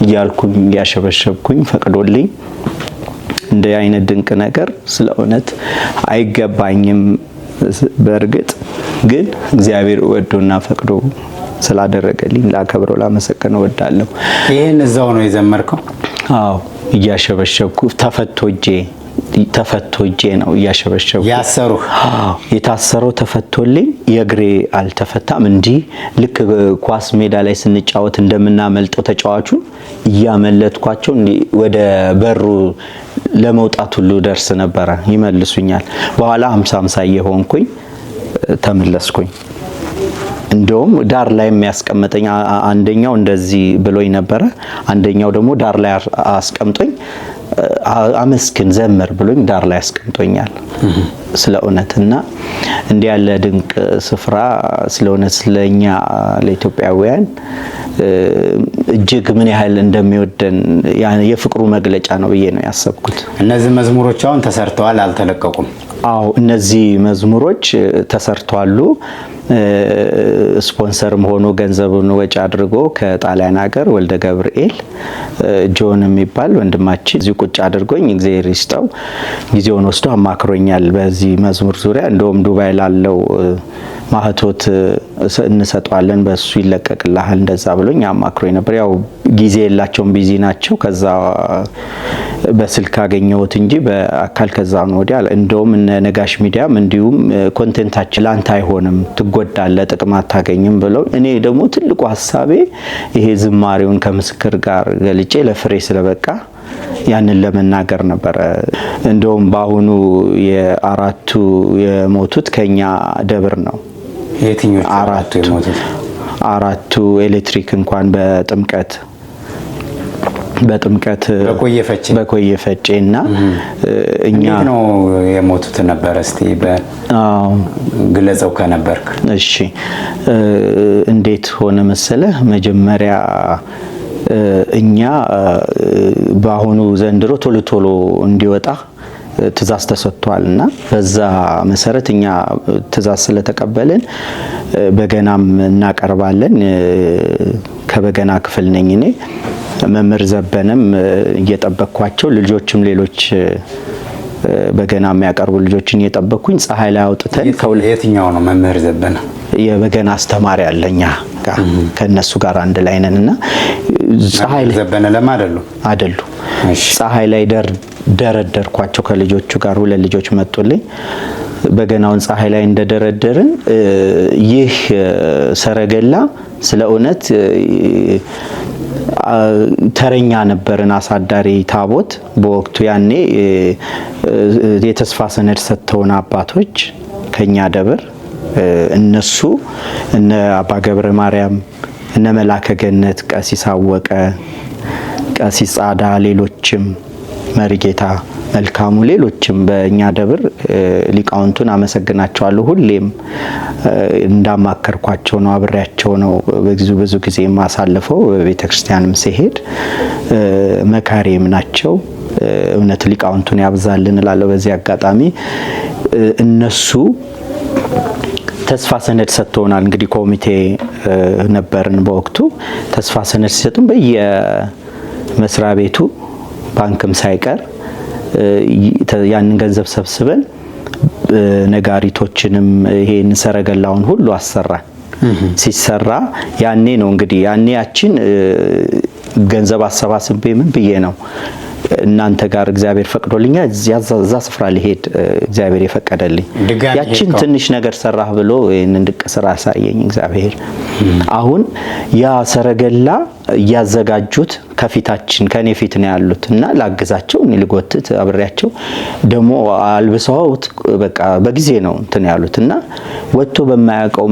Speaker 1: እያልኩኝ ያሸበሸብኩኝ ፈቅዶልኝ እንደ አይነት ድንቅ ነገር ስለ እውነት አይገባኝም። በእርግጥ ግን እግዚአብሔር ወዶና ፈቅዶ ስላደረገልኝ ላከብረው ላመሰግነው እወዳለሁ።
Speaker 2: ይሄን እዛው ነው የዘመርከው?
Speaker 1: አዎ እያሸበሸብኩ ተፈቶጄ ነው እያሸበሸብኩ
Speaker 2: ያሰሩህ?
Speaker 1: አዎ የታሰረው ተፈቶልኝ የእግሬ አልተፈታም። እንዲህ ልክ ኳስ ሜዳ ላይ ስንጫወት እንደምናመልጠው ተጫዋቹን እያመለጥኳቸው ወደ በሩ ለመውጣት ሁሉ ደርስ ነበረ። ይመልሱኛል። በኋላ 50-50 የሆንኩኝ ተመለስኩኝ። እንደውም ዳር ላይ የሚያስቀምጠኝ አንደኛው እንደዚህ ብሎኝ ነበረ፣ አንደኛው ደግሞ ዳር ላይ አስቀምጦኝ አመስግን ዘምር ብሎኝ ዳር ላይ አስቀምጦኛል። ስለ እውነትና እንዲህ ያለ ድንቅ ስፍራ ስለ እውነት ስለኛ ለኢትዮጵያውያን እጅግ ምን ያህል እንደሚወደን የፍቅሩ መግለጫ ነው ብዬ ነው ያሰብኩት።
Speaker 2: እነዚህ መዝሙሮች አሁን ተሰርተዋል አልተለቀቁም?
Speaker 1: አዎ እነዚህ መዝሙሮች ተሰርተዋል። ስፖንሰርም ሆኖ ገንዘቡን ወጪ አድርጎ ከጣሊያን ሀገር ወልደ ገብርኤል ጆን የሚባል ወንድማችን እዚህ ቁጭ አድርጎኝ እግዚአብሔር ይስጠው ጊዜውን ወስዶ አማክሮኛል በዚህ መዝሙር ዙሪያ። እንደውም ዱባይ ላለው ማህቶት እንሰጣለን በሱ ይለቀቅልሃል እንደዛ ብሎኝ አማክሮኝ ነበር። ያው ጊዜ የላቸውም ቢዚ ናቸው። ከዛ በስልክ አገኘሁት እንጂ በአካል ከዛ ነው ወዲያ እንደውም እነ ነጋሽ ሚዲያም እንዲሁም ኮንቴንታችን ላንተ አይሆንም ትጎዳለህ ጥቅም አታገኝም ብለው እኔ ደግሞ ትልቁ ሐሳቤ ይሄ ዝማሬውን ከምስክር ጋር ገልጬ ለፍሬ ስለበቃ ያንን ለመናገር ነበር። እንደውም ባሁኑ የአራቱ የሞቱት ከኛ ደብር ነው።
Speaker 2: የትኞቹ አራቱ የሞቱት?
Speaker 1: አራቱ ኤሌክትሪክ እንኳን በጥምቀት በቆየ ፈጬና እኛ
Speaker 2: ነው የሞቱት ነበር። እስቲ በግለጸው ከነበርክ።
Speaker 1: እሺ እንዴት ሆነ መሰለህ? መጀመሪያ እኛ በአሁኑ ዘንድሮ ቶሎ እንዲወጣ ትእዛዝ ተሰጥቷልና በዛ መሰረት እኛ ትእዛዝ ስለተቀበልን በገናም እናቀርባለን። ከበገና ክፍል ነኝ እኔ። መምህር ዘበነም እየጠበቅኳቸው ልጆችም ሌሎች በገና የሚያቀርቡ ልጆችን እየጠበቅኩኝ ፀሐይ ላይ አውጥተን
Speaker 2: የትኛው ነው መምህር ዘበነ?
Speaker 1: የበገና አስተማሪ አለኛ ጋር ከነሱ ጋር አንድ ላይ ነንና ፀሐይ ላይ
Speaker 2: ዘበነ ለማደሉ
Speaker 1: አይደሉ ፀሐይ ላይ ደረደርኳቸው ከልጆቹ ጋር። ሁለት ልጆች መጡልኝ። በገናውን ፀሐይ ላይ እንደደረደርን ይህ ሰረገላ ስለ እውነት ተረኛ ነበርን አሳዳሪ ታቦት በወቅቱ ያኔ የተስፋ ሰነድ ሰጥተውን አባቶች ከኛ ደብር እነሱ እነ አባ ገብረ ማርያም እነ መላከ ገነት ቀሲስ አወቀ ቀሲስ ጻዳ ሌሎችም መሪጌታ መልካሙ ሌሎችም በእኛ ደብር ሊቃውንቱን አመሰግናቸዋለሁ። ሁሌም እንዳማከርኳቸው ነው አብሬያቸው ነው ብዙ ጊዜ ማሳልፈው። ቤተክርስቲያንም ሲሄድ መካሪም ናቸው። እውነት ሊቃውንቱን ያብዛልን እላለሁ። በዚህ አጋጣሚ እነሱ ተስፋ ሰነድ ሰጥተውናል። እንግዲህ ኮሚቴ ነበርን በወቅቱ። ተስፋ ሰነድ ሲሰጡን በየመስሪያ ቤቱ ባንክም ሳይቀር ያንን ገንዘብ ሰብስበን ነጋሪቶችንም ይሄን ሰረገላውን ሁሉ አሰራን። ሲሰራ ያኔ ነው እንግዲህ ያኔ ያችን ገንዘብ አሰባስቤ ምን ብዬ ነው እናንተ ጋር እግዚአብሔር ፈቅዶልኛል እዛ ስፍራ ሊሄድ እግዚአብሔር የፈቀደልኝ ያችን ትንሽ ነገር ሰራህ ብሎ ይሄንን ድቅ ስራ ያሳየኝ እግዚአብሔር። አሁን ያ ሰረገላ ያዘጋጁት ከፊታችን ከኔ ፊት ነው ያሉት እና ላግዛቸው እኔ ልጎትት አብሬያቸው ደሞ አልብሰውት በቃ በጊዜ ነው እንትን ያሉት እና ወጥቶ በማያውቀው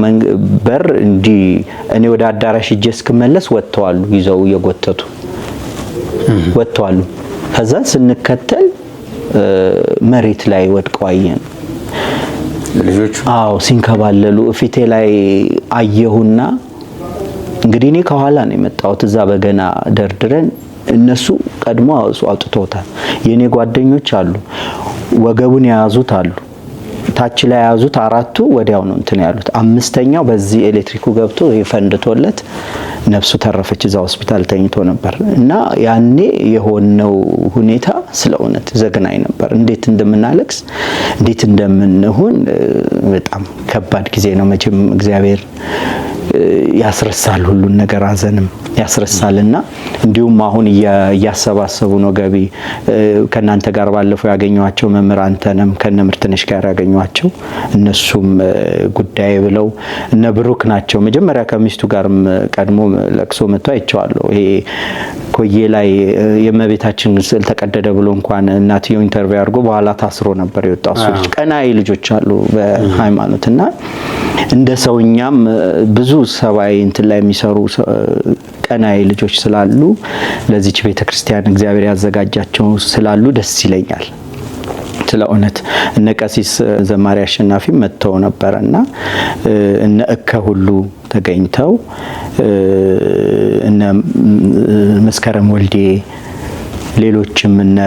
Speaker 1: በር እንዲ እኔ ወደ አዳራሽ እጄ እስክመለስ ወጥተዋሉ ይዘው እየጎተቱ ወጥተዋሉ። ከዛ ስንከተል መሬት ላይ ወድቀው አየን
Speaker 2: ልጆቹ። አዎ
Speaker 1: ሲንከባለሉ ፊቴ ላይ አየሁና እንግዲህ እኔ ከኋላ ነው የመጣሁት። እዛ በገና ደርድረን እነሱ ቀድሞ አውጥተውታል። የኔ ጓደኞች አሉ ወገቡን የያዙት አሉ ታች ላይ ያዙት አራቱ ወዲያው ነው እንትን ያሉት። አምስተኛው በዚህ ኤሌክትሪኩ ገብቶ ይፈንድቶለት ነፍሱ ተረፈች። እዛ ሆስፒታል ተኝቶ ነበር እና ያኔ የሆነው ሁኔታ ስለ እውነት ዘግናኝ ነበር። እንዴት እንደምናለቅስ እንዴት እንደምንሆን በጣም ከባድ ጊዜ ነው። መቼም እግዚአብሔር ያስረሳል ሁሉን ነገር አዘንም ያስረሳልና እንዲሁም አሁን እያሰባሰቡ ነው ገቢ ከናንተ ጋር ባለፈው ያገኘዋቸው መምህር አንተንም ከነምርትነሽ ጋር ያገኘዋቸው እነሱም ጉዳይ ብለው እነ ብሩክ ናቸው። መጀመሪያ ከሚስቱ ጋርም ቀድሞ ለቅሶ መጥቶ አይቻለሁ። ይሄ ኮዬ ላይ የመቤታችን ስዕል ተቀደደ ብሎ እንኳን እናትየው ኢንተርቪው አድርጎ በኋላ ታስሮ ነበር የወጣው። እሱ ቀናይ ልጆች አሉ በሃይማኖትና እንደ ሰውኛም ብዙ ሰባይ እንትን ላይ የሚሰሩ ቀናይ ልጆች ስላሉ ለዚች ቤተክርስቲያን እግዚአብሔር ያዘጋጃቸው ስላሉ ደስ ይለኛል። ስለ እውነት እነ ቀሲስ ዘማሪ አሸናፊ መጥተው ነበርና እነ እከ ሁሉ ተገኝተው እነ መስከረም ወልዴ ሌሎችም እነ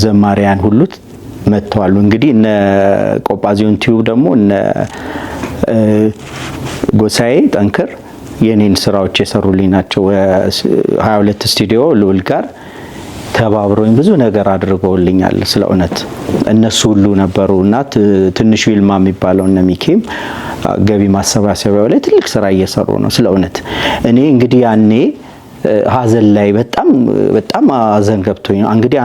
Speaker 1: ዘማሪያን ሁሉ መጥተዋል። እንግዲህ እነ ቆጳዚዮን ቲዩብ ደግሞ እነ ጎሳዬ ጠንክር የኔን ስራዎች የሰሩልኝ ናቸው። 22 ስቱዲዮ ልውል ጋር ተባብሮኝ ብዙ ነገር አድርገውልኛል። ስለ እውነት እነሱ ሁሉ ነበሩና ትንሹ ይልማ የሚባለው እነ ሚኬም ገቢ ማሰባሰቢያው ላይ ትልቅ ስራ እየሰሩ ነው። ስለ እውነት እኔ እንግዲህ ያኔ ሀዘን ላይ በጣም ሀዘን ገብቶኝ እንግዲህ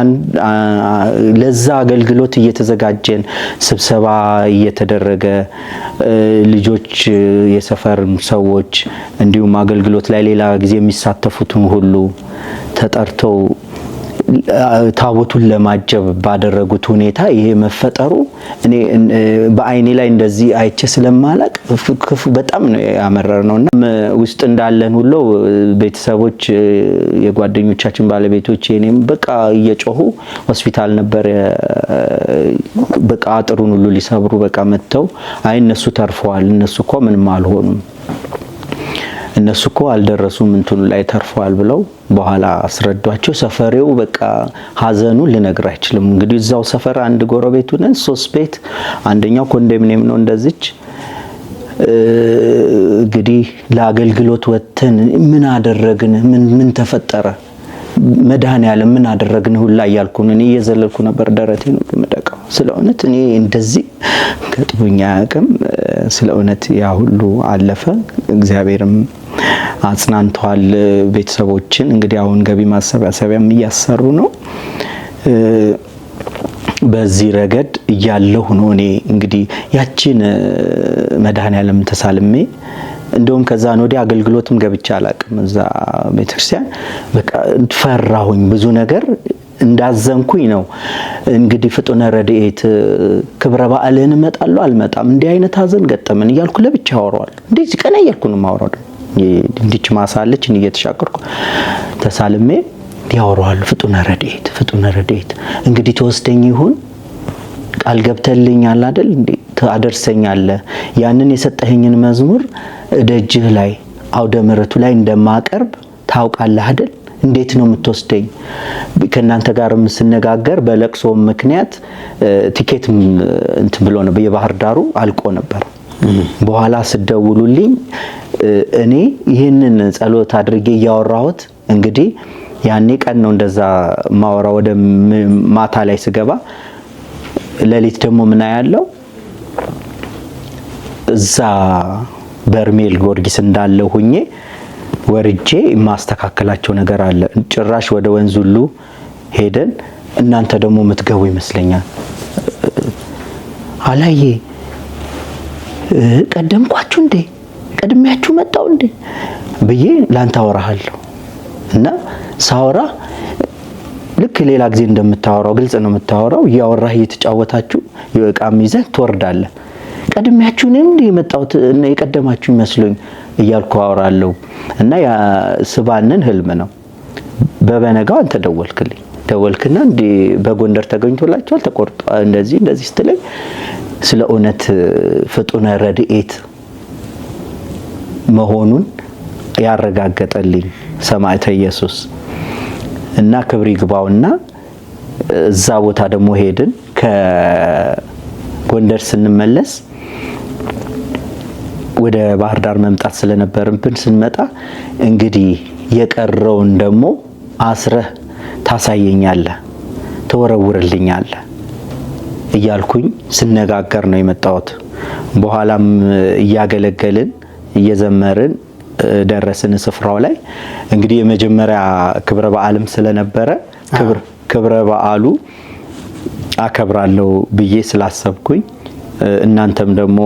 Speaker 1: ለዛ አገልግሎት እየተዘጋጀን ስብሰባ እየተደረገ ልጆች የሰፈር ሰዎች እንዲሁም አገልግሎት ላይ ሌላ ጊዜ የሚሳተፉትን ሁሉ ተጠርተው ታቦቱን ለማጀብ ባደረጉት ሁኔታ ይሄ መፈጠሩ እኔ በአይኔ ላይ እንደዚህ አይቼ ስለማላቅ በጣም ነው ያመረርነውና ውስጥ እንዳለን ሁሉ ቤተሰቦች የጓደኞቻችን ባለቤቶች እኔም በቃ እየጮሁ ሆስፒታል ነበር በቃ አጥሩን ሁሉ ሊሰብሩ በቃ መተው አይ እነሱ ተርፈዋል እነሱ እኮ ምንም አልሆኑም እነሱ እኮ አልደረሱም እንትኑ ላይ ተርፈዋል ብለው በኋላ አስረዷቸው። ሰፈሬው በቃ ሀዘኑን ልነግር አይችልም። እንግዲህ እዛው ሰፈር አንድ ጎረቤቱ ነን 3 ቤት አንደኛው ኮንዶሚኒየም ነው እንደዚች እንግዲህ ለአገልግሎት ወተን ምን አደረግን ምን ተፈጠረ መድኃኔዓለም ምን አደረግን ሁላ እያልኩ እኔ እየዘለልኩ ነበር ደረቴን መደቀው። ስለ እውነት እኔ እንደዚህ ገጥሞኛ ያቅም ስለ እውነት ያ ሁሉ አለፈ። እግዚአብሔርም አጽናንቷል ቤተሰቦችን። እንግዲህ አሁን ገቢ ማሰባሰቢያም እያሰሩ ነው። በዚህ ረገድ እያለሁ ነው እኔ እንግዲህ ያቺን መድኃኔዓለም ተሳልሜ እንደውም ከዛ ነው ወዲያ አገልግሎትም ገብቻ አላቅም። እዛ ቤተክርስቲያን በቃ ፈራሁኝ ብዙ ነገር እንዳዘንኩኝ ነው እንግዲህ ፍጡነ ረድኤት ክብረ በዓልን እመጣለሁ አልመጣም እንዲህ አይነት ሀዘን ገጠመን እያልኩ ለብቻ አወራዋል። እንደዚህ ቀና እያልኩ ነው ማወራው እንዲች ማሳለች እየተሻቀርኩ ተሳልሜ ያወራዋል። ፍጡነ ረድኤት እንግዲህ ተወስደኝ ይሁን ቃል ገብተልኛል አይደል እንዴ ታደርሰኛለህ ያንን የሰጠኸኝን መዝሙር ደጅህ ላይ አውደ ምሕረቱ ላይ እንደማቀርብ ታውቃለህ አይደል እንዴት ነው የምትወስደኝ? ከናንተ ጋርም ስነጋገር በለቅሶ ምክንያት ቲኬት እንት ብሎ ነው የባህር ዳሩ አልቆ ነበር። በኋላ ስደውሉልኝ እኔ ይህንን ጸሎት አድርጌ ያወራሁት እንግዲህ ያኔ ቀን ነው እንደዛ ማወራ ወደ ማታ ላይ ስገባ ሌሊት ደግሞ ምን ያለው እዛ በርሜል ጊዮርጊስ እንዳለው ሁኜ ወርጄ ማስተካከላቸው ነገር አለ። ጭራሽ ወደ ወንዝ ሁሉ ሄደን እናንተ ደግሞ የምትገቡ ይመስለኛል አላዬ ቀደምኳችሁ እንዴ ቀድሚያችሁ መጣው እንዴ ብዬ ላንተ አወራሃለሁ እና ሳወራ ልክ ሌላ ጊዜ እንደምታወራው ግልጽ ነው የምታወራው ያወራህ እየተጫወታችሁ የቃም ይዘህ ትወርዳለህ ቀድሚያችሁ ነው እንዴ የመጣሁት እና የቀደማችሁ ይመስሉኝ እያልኩ አወራለሁ እና ያ ስባንን ህልም ነው። በበነጋው አንተ ደወልክና እንዴ በጎንደር ተገኝቶላችኋል ተቆርጧ እንደዚህ ስትለኝ ስለ እውነት ፍጡነ ረድኤት መሆኑን ያረጋገጠልኝ ሰማዕተ ኢየሱስ እና ክብር ይግባውና እዛ ቦታ ደግሞ ሄድን። ከጎንደር ስንመለስ ወደ ባህር ዳር መምጣት ስለነበርብን ስንመጣ እንግዲህ የቀረውን ደግሞ አስረህ ታሳየኛለህ ተወረውርልኛለህ እያልኩኝ ስነጋገር ነው የመጣሁት። በኋላም እያገለገልን እየዘመርን ደረስን ስፍራው ላይ እንግዲህ የመጀመሪያ ክብረ በዓልም ስለነበረ ክብረ በዓሉ አከብራለሁ ብዬ ስላሰብኩኝ እናንተም ደግሞ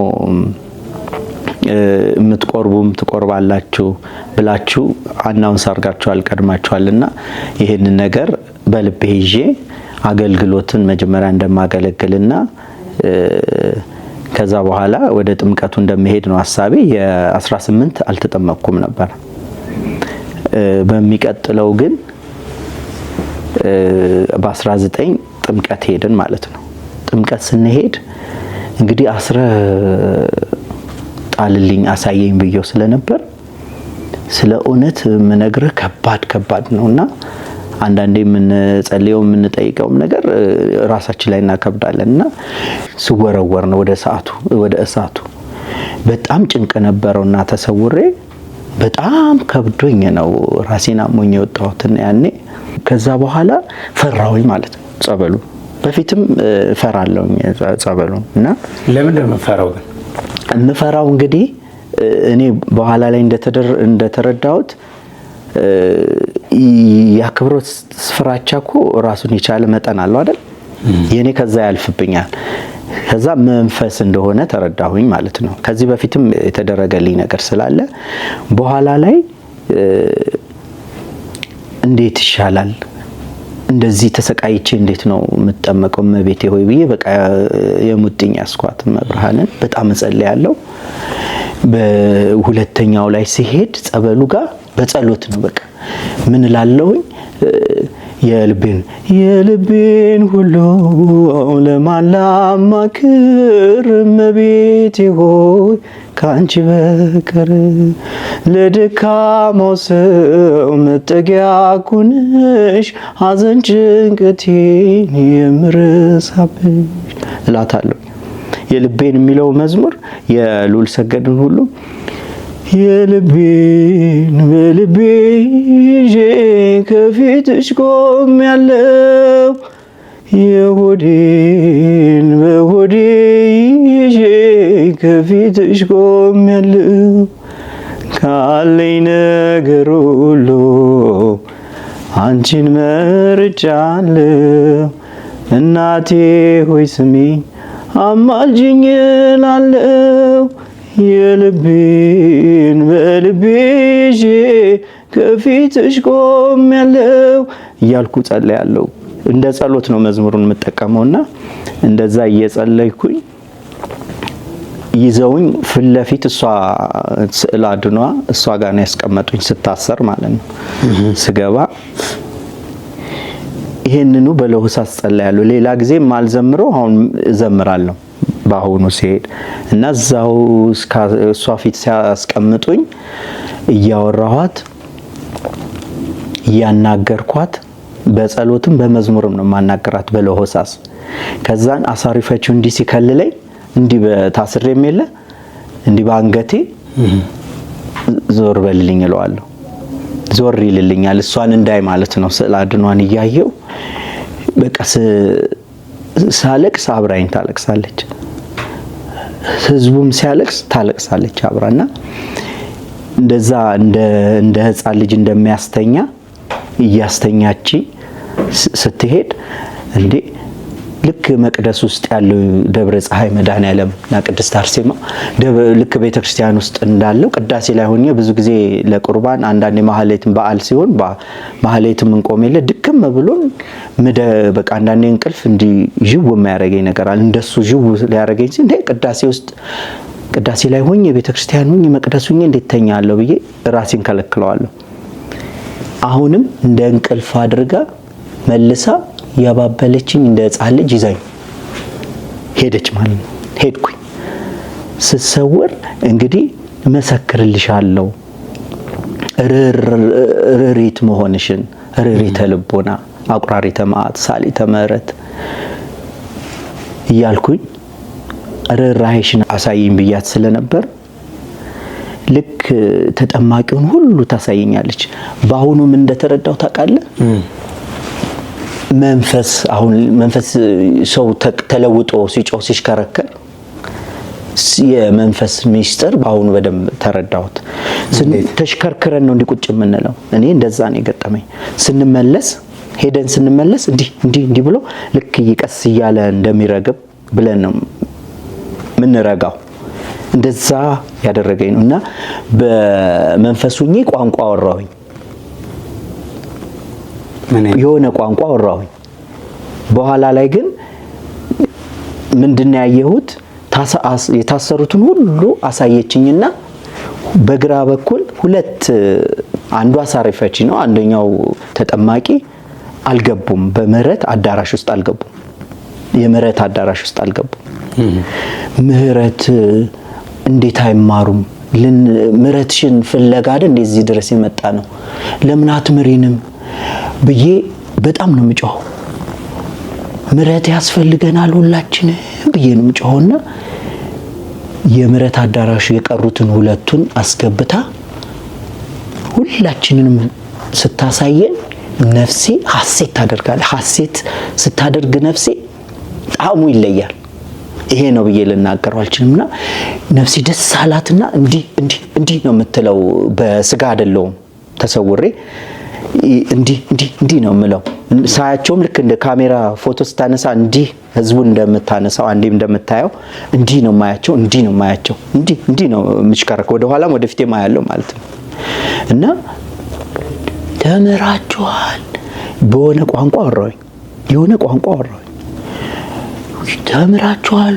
Speaker 1: የምትቆርቡም ትቆርባላችሁ ብላችሁ አናውንስ አርጋችኋል ቀድማችኋልና ይሄንን ነገር በልቤ ይዤ አገልግሎትን መጀመሪያ እንደማገለግልና ከዛ በኋላ ወደ ጥምቀቱ እንደምሄድ ነው ሐሳቤ። የ18 አልተጠመቅኩም ነበር። በሚቀጥለው ግን በ19 ጥምቀት ሄድን ማለት ነው። ጥምቀት ስንሄድ እንግዲህ ጣልልኝ አሳየኝ ብየው ስለነበር ስለ እውነት ምነግርህ ከባድ ነውና አንዳንዴ የምንጸልየው የምንጠይቀው ነገር ራሳችን ላይ እናከብዳለንና ስወረወር ነው ወደ እሳቱ በጣም ጭንቅ ነበረውና ተሰውሬ በጣም ከብዶኝ ነው ራሴን አሞኝ የወጣሁትና ያኔ ከዛ በኋላ ፈራሁኝ ማለት ነው። ጸበሉ በፊትም ፈራለሁኝ ጸበሉን እና
Speaker 2: ለምን እንደምፈራው ግን
Speaker 1: እንፈራው እንግዲህ እኔ በኋላ ላይ እንደተረዳሁት ያክብሮት ፍራቻ እኮ ራሱን የቻለ መጠን አለው አይደል? የኔ ከዛ ያልፍብኛል። ከዛ መንፈስ እንደሆነ ተረዳሁኝ ማለት ነው። ከዚህ በፊትም የተደረገልኝ ነገር ስላለ በኋላ ላይ እንዴት ይሻላል እንደዚህ ተሰቃይቼ እንዴት ነው የምጠመቀው እመቤቴ ሆይ ብዬ በቃ የሙጥኝ ያስኳት መብርሃንን በጣም እጸልያለሁ። በሁለተኛው ላይ ሲሄድ ጸበሉ ጋር በጸሎት ነው በቃ ምን ላለውኝ የልቤን ሁሉ ለማላማክር እመቤቴ ሆይ ካንቺ በቀር ለደካማው ሰው መጠጊያ ኩነሽ ሐዘን ጭንቀቴን የምረሳብሽ እላታለሁ። የልቤን የሚለው መዝሙር የልዑል ሰገድን ሁሉ የልቤን በልቤ ይዤ ከፊትሽ ቆሜያለሁ የሆዴን በሆዴ ይዤ ከፊትሽ ቆሜያለሁ ካለኝ ነገር ሁሉ አንቺን መርጫለሁ እናቴ ሆይ ስሚኝ አማልጅኝ እላለሁ የልቤን በልቤ ይዤ ከፊትሽ ቆሜያለሁ እያልኩ ጸልያለሁ። እንደ ጸሎት ነው መዝሙሩን የምጠቀመውና እንደዛ እየጸለይኩኝ ይዘውኝ ፊት ለፊት እሷ ስዕል አድኗ እሷ ጋር ነው ያስቀመጡኝ ስታሰር ማለት ነው። ስገባ ይሄንኑ በለሆሳስ ጸልያለሁ። ሌላ ጊዜ ማልዘምረው አሁን እዘምራለሁ ባሁኑ ሲሄድ እና እዛው እሷ ፊት ሲያስቀምጡኝ እያወራኋት እያናገርኳት በጸሎትም በመዝሙርም ነው ማናገራት በለሆሳስ። ከዛን አሳሪፈችው እንዲህ ሲከልለኝ እንዲህ በታስሬም የለ እንዲህ በአንገቴ ዞር በልልኝ እለዋለሁ። ዞር ይልልኛል እሷን እንዳይ ማለት ነው። ስዕል አድኗን እያየው በቃ ሳለቅስ አብራኝ ታለቅሳለች። ህዝቡም ሲያለቅስ ታለቅሳለች አብራና እንደዛ እንደ ህፃን ልጅ እንደሚያስተኛ እያስተኛች ስትሄድ እንዴ ልክ መቅደስ ውስጥ ያለው ደብረ ፀሐይ መድኃኔዓለም እና ቅድስት አርሴማ ልክ ቤተክርስቲያን ውስጥ እንዳለው ቅዳሴ ላይ ሆኜ ብዙ ጊዜ ለቁርባን አንዳንዴ ማህሌትም በዓል ሲሆን ማህሌትም እንቆም የለ ድክም ብሎን በቃ አንዳንዴ እንቅልፍ እንዲ ጅው የማያረገኝ ነገር አለ። እንደሱ ጅው ሊያረገኝ ሲል እንዴ ቅዳሴ ላይ ሆኜ ቤተክርስቲያን ሆኜ መቅደስ ሆኜ እንዴት ተኛለሁ ብዬ ራሴን ከለክለዋለሁ። አሁንም እንደ እንቅልፍ አድርጋ መልሳ ያባበለችኝ እንደ ህፃን ልጅ ይዛኝ ሄደች ማለት ነው። ሄድኩኝ ስሰወር እንግዲህ መሰክርልሻለሁ ርሪት መሆንሽን ርሪተ ልቦና አቁራሪተ መዓት ሳሊተ ምሕረት እያልኩኝ ርራይሽን አሳይኝ ብያት ስለነበር ልክ ተጠማቂውን ሁሉ ታሳየኛለች። ባሁኑም እንደተረዳው ታውቃለህ መንፈስ ሰው ተለውጦ ሲጮህ ሲሽከረከር የመንፈስ ሚስጥር ባሁኑ በደንብ ተረዳሁት። ተሽከርክረን ነው እንዲቁጭ የምንለው። እኔ እንደዛ ነው የገጠመኝ። ሄደን ስንመለስ እንዲህ ብሎ ልክ ይቀስ እያለ እንደሚረግብ ብለን ነው ምንረጋው። እንደዛ ያደረገኝ ነውና በመንፈሱኝ ቋንቋ አወራሁኝ። የሆነ ቋንቋ አወራሁኝ። በኋላ ላይ ግን ምንድነው ያየሁት? የታሰሩትን ሁሉ አሳየችኝና በግራ በኩል ሁለት አንዱ አሳሪ ፈቺ ነው አንደኛው ተጠማቂ አልገቡም በምህረት አዳራሽ ውስጥ አልገቡም የምህረት አዳራሽ ውስጥ አልገቡም ምህረት እንዴት አይማሩም ምህረትሽን ፍለጋ አይደል እንደዚህ ድረስ የመጣ ነው ለምን አትምሪንም ብዬ በጣም ነው የምጮኸው ምህረት ያስፈልገናል ሁላችን ብዬ ነው የምጮኸውና የምህረት አዳራሽ የቀሩትን ሁለቱን አስገብታ ሁላችንንም ስታሳየን ነፍሴ ሐሴት ታደርጋለች ሐሴት ስታደርግ ነፍሴ ጣዕሙ ይለያል ይሄ ነው ብዬ ልናገረው አልችልምና ነፍሴ ደስ አላትና እንዲህ ነው የምትለው በስጋ አይደለም ተሰውሬ እንዲህ ነው የምለው ሳያቸውም ልክ እንደ ካሜራ ፎቶ ስታነሳ እንዲህ ህዝቡን እንደምታነሳው አንዴም እንደምታየው እንዲህ ነው ማያቸው እንዲህ ነው ምሽከረክ ወደ ኋላም ወደፊት ማያለው ማለት ነው እና ተመራችኋል በሆነ ቋንቋ አወራኝ ተመራችኋል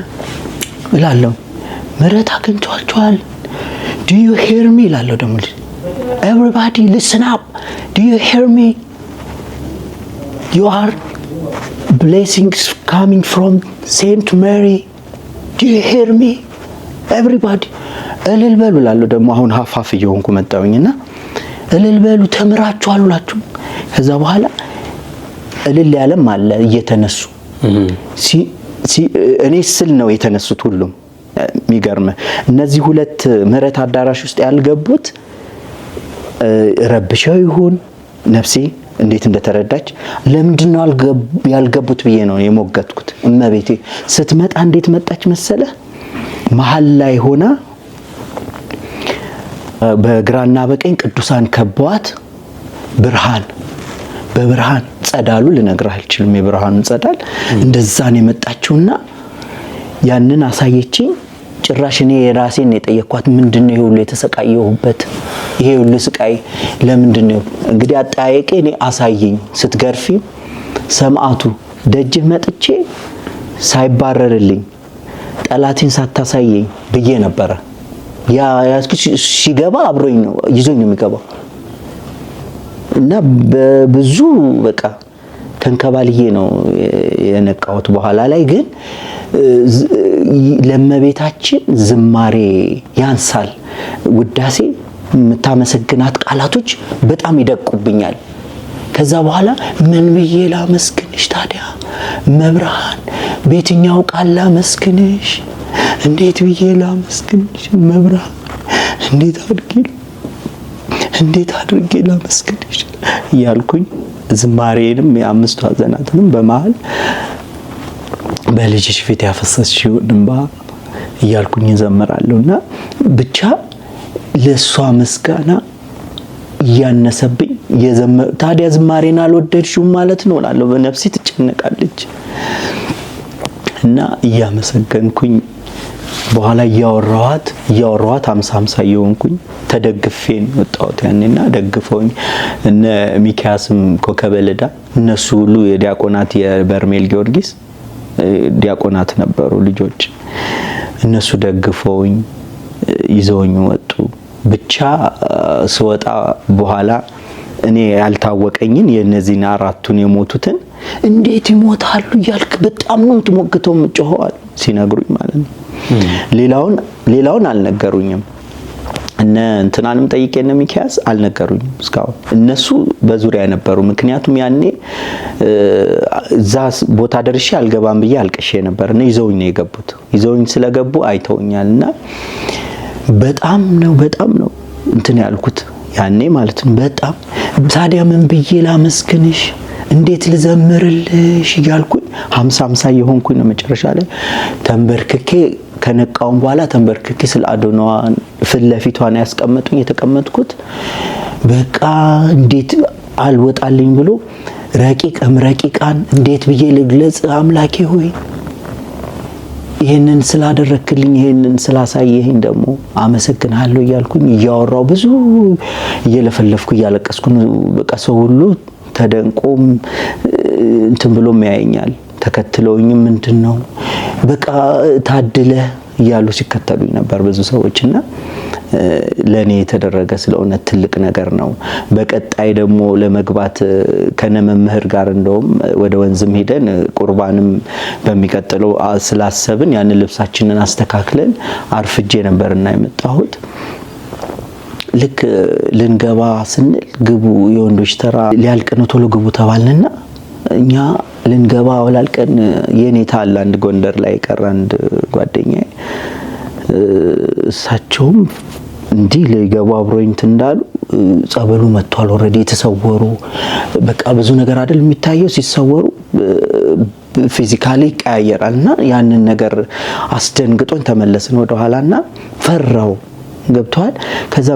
Speaker 1: እላለሁ ምህረት አግኝቷችኋል do you hear me እላለሁ ደግሞ everybody listen up do you hear me you are blessings coming from Saint Mary do you hear me everybody እልል በሉ እላለሁ ደግሞ አሁን ሀፋፍ እየሆንኩ መጣሁኝና እልል በሉ ተምራችኋል ሁላችሁ ከዛ በኋላ እልል ያለም አለ እየተነሱ እኔ ስል ነው የተነሱት ሁሉም የሚገርም እነዚህ ሁለት ምህረት አዳራሽ ውስጥ ያልገቡት ረብሻው ይሁን ነፍሴ እንዴት እንደተረዳች ለምንድነው ያልገቡት ብዬ ነው የሞገትኩት እመቤቴ ስትመጣ እንዴት መጣች መሰለ መሃል ላይ ሆና በግራና በቀኝ ቅዱሳን ከቧት በብርሃን ጸዳሉ ልነግርህ አልችልም የብርሃኑ ጸዳል እንደዛን የመጣችውና ያንን አሳየችኝ ጭራሽ እኔ ራሴን የጠየኳት ምንድነው ይሁሉ የተሰቃየሁበት ይሄ ሁሉ ስቃይ ለምንድነው እንግዲህ አጣየቄ እኔ አሳየኝ ስትገርፊ ሰማዕቱ ደጅህ መጥቼ ሳይባረርልኝ ጠላቴን ሳታሳየኝ ብዬ ነበር ያ ሲገባ አብሮኝ ነው ይዞኝ ነው የሚገባው እና በብዙ በቃ ተንከባልዬ ነው የነቃሁት በኋላ ላይ ግን ለመቤታችን ዝማሬ ያንሳል ውዳሴ የምታመሰግናት ቃላቶች በጣም ይደቁብኛል ከዛ በኋላ ምን ብዬ ላመስግንሽ ታዲያ መብርሃን በየትኛው ቃል ላመስግንሽ እንዴት ብዬ ላመስግንሽ መብርሃን እንዴት አድርጌ ላመስግንሽ ያልኩኝ ዝማሬንም የአምስቱ ሐዘናትንም በመሃል በልጅሽ ፊት ያፈሰስሽው እንባ ያልኩኝ ዘመራለሁና ብቻ ለሷ ምስጋና ያነሰብኝ ታዲያ ዝማሬን አልወደድሽው ማለት ነው እላለሁ በነፍሴ ትጨነቃለች እና ያመሰገንኩኝ በኋላ ያወራዋት 50 የሆንኩኝ ተደግፌን ወጣሁት ያኔና ደግፈውኝ እነ ሚካያስም ኮከበለዳ እነሱ ሁሉ የዲያቆናት የበርሜል ጊዮርጊስ ዲያቆናት ነበሩ ልጆች እነሱ ደግፈውኝ ይዘውኝ ወጡ ብቻ ስወጣ በኋላ እኔ ያልታወቀኝን የነዚህን አራቱን የሞቱትን እንዴት ይሞታሉ ያልክ በጣም ነው ተሞግተው ምጮኸዋል ሲነግሩኝ ማለት ነው ሌላውን አልነገሩኝም እነ እንትናንም ጠይቄነ ሚካያስ አልነገሩኝም እስካሁን እነሱ በዙሪያ ነበሩ ምክንያቱም ያኔ ዛስ ቦታ ደርሼ አልገባም ብዬ አልቀሼ ነበር እና ይዘውኝ ነው የገቡት ይዘውኝ ስለገቡ አይተውኛልና በጣም ነው እንትን ያልኩት ያኔ ማለት ነው በጣም ታዲያ ምን ብዬ ላመስግንሽ እንዴት ልዘምርልሽ ያልኩኝ 50 የሆንኩኝ ነው መጨረሻ ላይ ተንበርክኬ ከነቃውን በኋላ ተንበርክኬ ስለ አዶናዋ ፍለፊቷን ያስቀመጡኝ የተቀመጥኩት በቃ እንዴት አልወጣልኝ ብሎ ረቂቃን እንዴት ብዬ ልግለጽ አምላኬ ሆይ ይሄንን ስላደረክልኝ ይሄንን ስላሳየኝ ደግሞ አመሰግናለሁ ያልኩኝ ያወራው ብዙ እየለፈለፍኩ እያለቀስኩ በቃ ሰው ሁሉ ተደንቆም እንትን ብሎም ያየኛል ተከትለውኝ ምንድነው በቃ ታድለ እያሉ ሲከተሉኝ ነበር ብዙ ሰዎችና ለኔ የተደረገ ስለሆነ ትልቅ ነገር ነው። በቀጣይ ደግሞ ለመግባት ከነመምህር ጋር እንደውም ወደ ወንዝም ሄደን ቁርባንም በሚቀጥለው ስላሰብን ያን ልብሳችንን አስተካክለን አርፍጄ ነበርና የመጣሁት። ልክ ልንገባ ስንል ግቡ የወንዶች ተራ ሊያልቅ ነው ቶሎ ግቡ ተባልንና እኛ ልንገባ ወላልቀን የኔታ አለ አንድ ጎንደር ላይ ቀረ አንድ ጓደኛዬ እሳቸውም እንዲህ ለይገቡ አብሮኝ እንዳሉ ጸበሉ መጥቷል ኦሬዲ የተሰወሩ በቃ ብዙ ነገር አይደል የሚታየው ሲሰወሩ ፊዚካሊ ቀያየራልና ያንን ነገር አስደንግጦን ተመለስን ወደ ኋላና ፈራው ገብቷል። ከዛ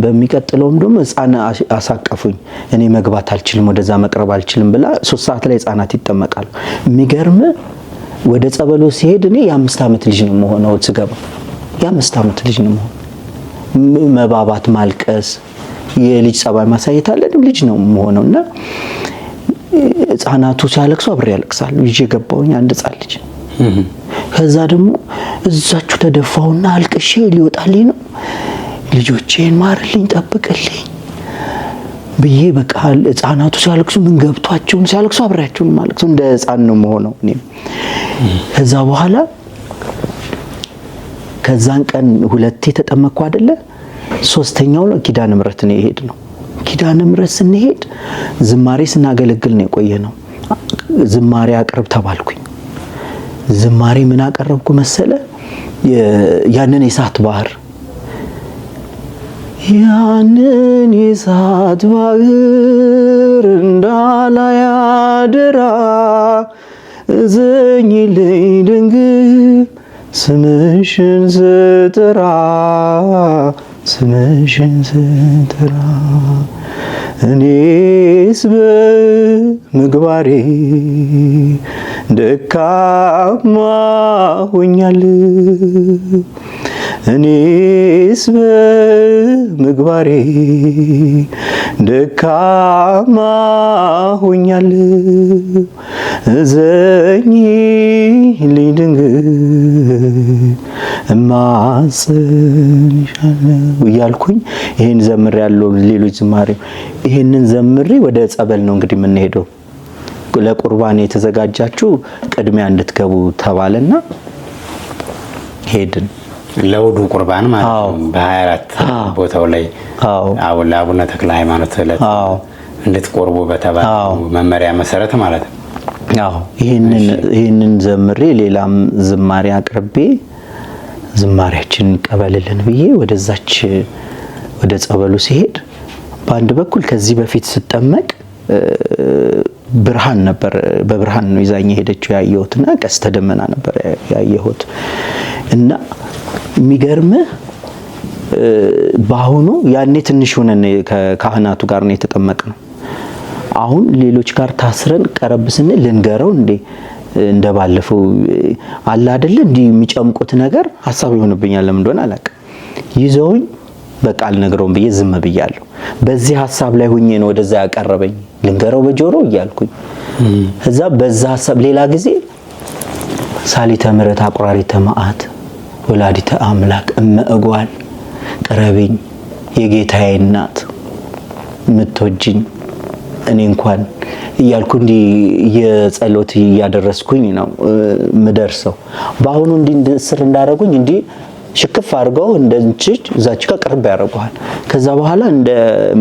Speaker 1: በሚቀጥለውም ደግሞ ህፃን አሳቀፉኝ። እኔ መግባት አልችልም ወደዛ መቅረብ አልችልም ብላ 3 ሰዓት ላይ ህፃናት ይጠመቃሉ። የሚገርም ወደ ጸበሉ ሲሄድ እኔ የ5 ዓመት ልጅ ነው የምሆነው ስገባ የ5 ዓመት ልጅ ነው የምሆነው። መባባት ማልቀስ የልጅ ጸባይ ማሳየት አለንም ልጅ ነው የምሆነውና ህፃናቱ ሲያለቅሱ አብሬ ያለቅሳለሁ። ይዤ ገባሁኝ አንድ ህፃን ልጅ ከዛ ደግሞ እዛችሁ ተደፋውና አልቅሼ ሊወጣልኝ ነው ልጆቼን ማርልኝ ጠብቅልኝ ብዬ በቃ ህፃናቱ ሲያለቅሱ ምን ገብቷቸው ሲያለቅሱ አብሬያቸው ማለት እንደ ህፃን ነው የምሆነው እኔ። ከዛ በኋላ ከዛን ቀን 2 ተጠመቅኩ አይደለ 3ኛው ነው ኪዳነ ምሕረት ነው የሄድ ነው። ኪዳነ ምሕረት ስንሄድ ዝማሬ ስናገለግል ነው የቆየ ነው። ዝማሬ አቅርብ ተባልኩኝ። ዝማሬ ምን አቀረብኩ መሰለ ያንን የእሳት ባህር ያንን የእሳት ባህር እንዳላይ አደራ እዘኝልኝ ድንግል ስምሽን ስጠራ ስምሽን ስጠራ እኔስ በምግባሬ ደካማ ሆኛለሁ እኔስ በምግባሬ ደካማ ሆኛለሁ እዘኝልኝ ድንግል እማጽንሻለሁ እያልኩኝ ይሄን ዘምሬ ያለው ሌሎች ዝማሬ ይሄንን ዘምሬ ወደ ጸበል ነው እንግዲህ የምንሄደው። ለቁርባን የተዘጋጃችሁ ቅድሚያ እንድትገቡ ተባለና ሄድን።
Speaker 2: ለውዱ ቁርባን ማለት ነው በ24 ቦታው ላይ አቡነ ተክለ ሃይማኖት ዕለት እንድትቆርቡ በተባለው መመሪያ መሰረት ማለት ነው። ይሄንን ዘምሬ ሌላም ዝማሬ አቅርቤ ዝማሬያችን ቀበልልን ብዬ ወደዛች ወደ ጸበሉ ሲሄድ በአንድ በኩል ከዚህ በፊት ስጠመቅ ብርሃን ነበር። በብርሃን ነው ይዛኝ ሄደችው ያየሁትና ቀስተ ደመና ነበር ያየሁት እና የሚገርም ባሁኑ ያኔ ትንሽ ሆነን ከካህናቱ ጋር ነው የተጠመቅነው። አሁን ሌሎች ጋር ታስረን ቀረብ ስንል ልንገረው እንደባለፈው አለ አይደል እንዲህ የሚጨምቁት ነገር ሐሳብ ይሆንብኛል ለምን እንደሆነ አላውቅም። ይዘውኝ በቃ አልነግረውም ብዬ ዝም ብያለሁ። በዚህ ሐሳብ ላይ ሆኜ ነው ወደዛ ያቀረበኝ ልንገረው በጆሮ እያልኩኝ እዛ በዛ ሐሳብ ሌላ ጊዜ ሳሊተ ምሕረት አቁራሪተ መዓት ወላዲተ አምላክ እመእጓል ቅረቢኝ የጌታዬ እናት ምትወጂኝ እኔ እንኳን እያልኩ እንዲህ የጸሎት ያደረስኩኝ ነው ምደርሰው። ባሁኑ እንዲህ ስር እንዳረጉኝ እንዲህ ሽክፍ አድርገው እንደንችች እዛች ጋር ቅርብ ያደርጉሃል። ከዛ በኋላ እንደ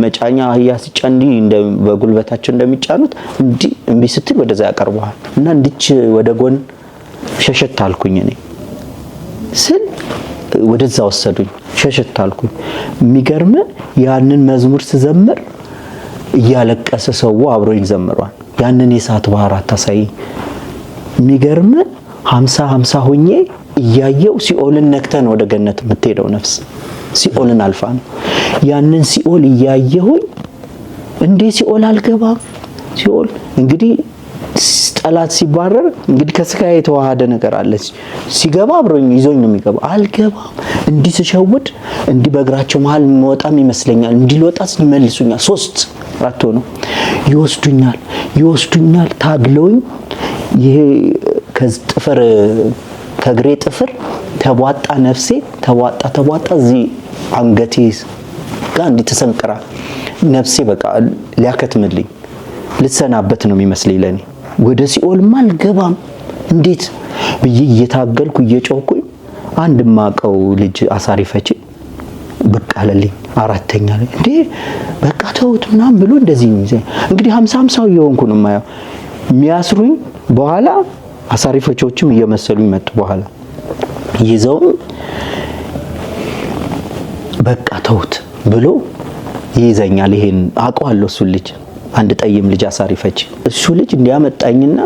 Speaker 2: መጫኛ አህያ ሲጫን እንዲህ እንደ በጉልበታቸው እንደሚጫኑት እንዲህ እምቢ ስትል ወደዛ ያቀርቡሃል እና እንዲች ወደ ጎን ሸሸት አልኩኝ። እኔ ስል ወደዛ ወሰዱኝ ሸሸት አልኩኝ። የሚገርም ያንን መዝሙር ስዘምር እያለቀሰ ሰው አብሮኝ ዘምሯል። ያንን የእሳት ባህር አታሳይ የሚገርም 50 ሆኜ እያየው ሲኦልን ነክተን ወደ ገነት የምትሄደው ነፍስ ሲኦልን አልፋ ነው። ያንን ሲኦል እያየሁኝ እንዴ ሲኦል አልገባም። ሲኦል እንግዲህ ጠላት ሲባረር እንግዲህ ከስጋ የተዋሃደ ነገር አለ። ሲገባ አብሮኝ ይዞኝ ነው የሚገባ። አልገባም። እንዲህ ሲሸውድ እንዲህ በእግራቸው መሃል መወጣም ይመስለኛል። እንዲህ ልወጣስ ይመልሱኛል። 3-4 ሆነው ይወስዱኛል ታግለውኝ ይሄ ከጥፍር ከግሬ
Speaker 1: ጥፍር ተቧጣ ነፍሴ ተቧጣ እዚህ አንገቴ ጋር እንድትሰንቅራ ነፍሴ በቃ ሊያከትምልኝ ልትሰናበት ነው የሚመስለኝ ለኔ። ወደ ሲኦልማ አልገባም እንዴት ብዬ እየታገልኩ እየጮኩኝ አንድ ማቀው ልጅ አሳሪ ፈቺ ብቅ አለልኝ። አራተኛ ላይ እንዴ በቃ ተውት ምናምን ብሎ እንደዚህ ነው እንግዲህ 50 እየሆንኩ ነው የማየው። የሚያስሩኝ በኋላ አሳሪ ፈቺዎችም እየመሰሉኝ መጡ። በኋላ ይዘው በቃ ተውት ብሎ ይዘኛል። ይሄን አውቀዋለሁ። እሱ ልጅ አንድ ጠይም ልጅ አሳሪ ፈቺ እሱ ልጅ እንዲያመጣኝና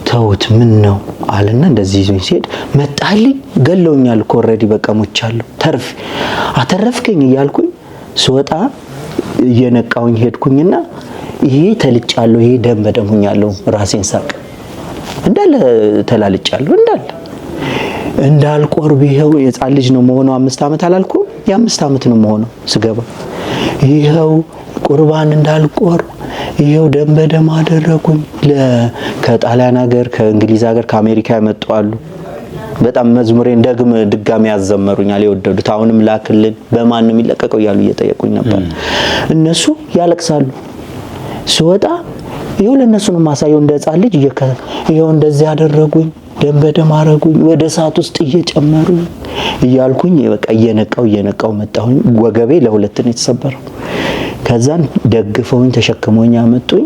Speaker 1: ተውት ምን ነው አለና እንደዚህ ይዞኝ ሲሄድ መጣልኝ። ገለውኛል እኮ ኦሬዲ በቃ ሞቻለሁ። አተረፍከኝ እያልኩኝ ስወጣ እየነቃውኝ ሄድኩኝና ይሄ ተልጫለሁ፣ ይሄ ደም በደም ሆኛለሁ። ራሴን ሳቅ እንዳለ ተላልጫለሁ እንዳልቆርብ ይሄው የጻን ልጅ ነው መሆኑ 5 ዓመት አላልኩም የ5 ዓመት ነው መሆኑ ስገባ ይሄው ቁርባን እንዳልቆርብ ይሄው ደም በደም አደረጉኝ። ከጣሊያን ሀገር ከእንግሊዝ ሀገር ከአሜሪካ ያመጡ አሉ። በጣም መዝሙሬን ድጋሚ ያዘመሩኛል የወደዱት። አሁንም ላክልን በማንም ይለቀቀው እያሉ እየጠየቁኝ ነበር። እነሱ ያለቅሳሉ። ስወጣ ይሄው ለነሱ ነው ማሳየው እንደ ሕፃን ልጅ ይሄው እንደዚህ ያደረጉኝ ደም በደም አረጉኝ ወደ ሰዓት ውስጥ እየጨመሩ እያልኩኝ በቃ እየነቃው መጣሁኝ። ወገቤ ለሁለት ነው የተሰበረው። ከዛን ደግፈውኝ ተሸክመውኝ አመጡኝ።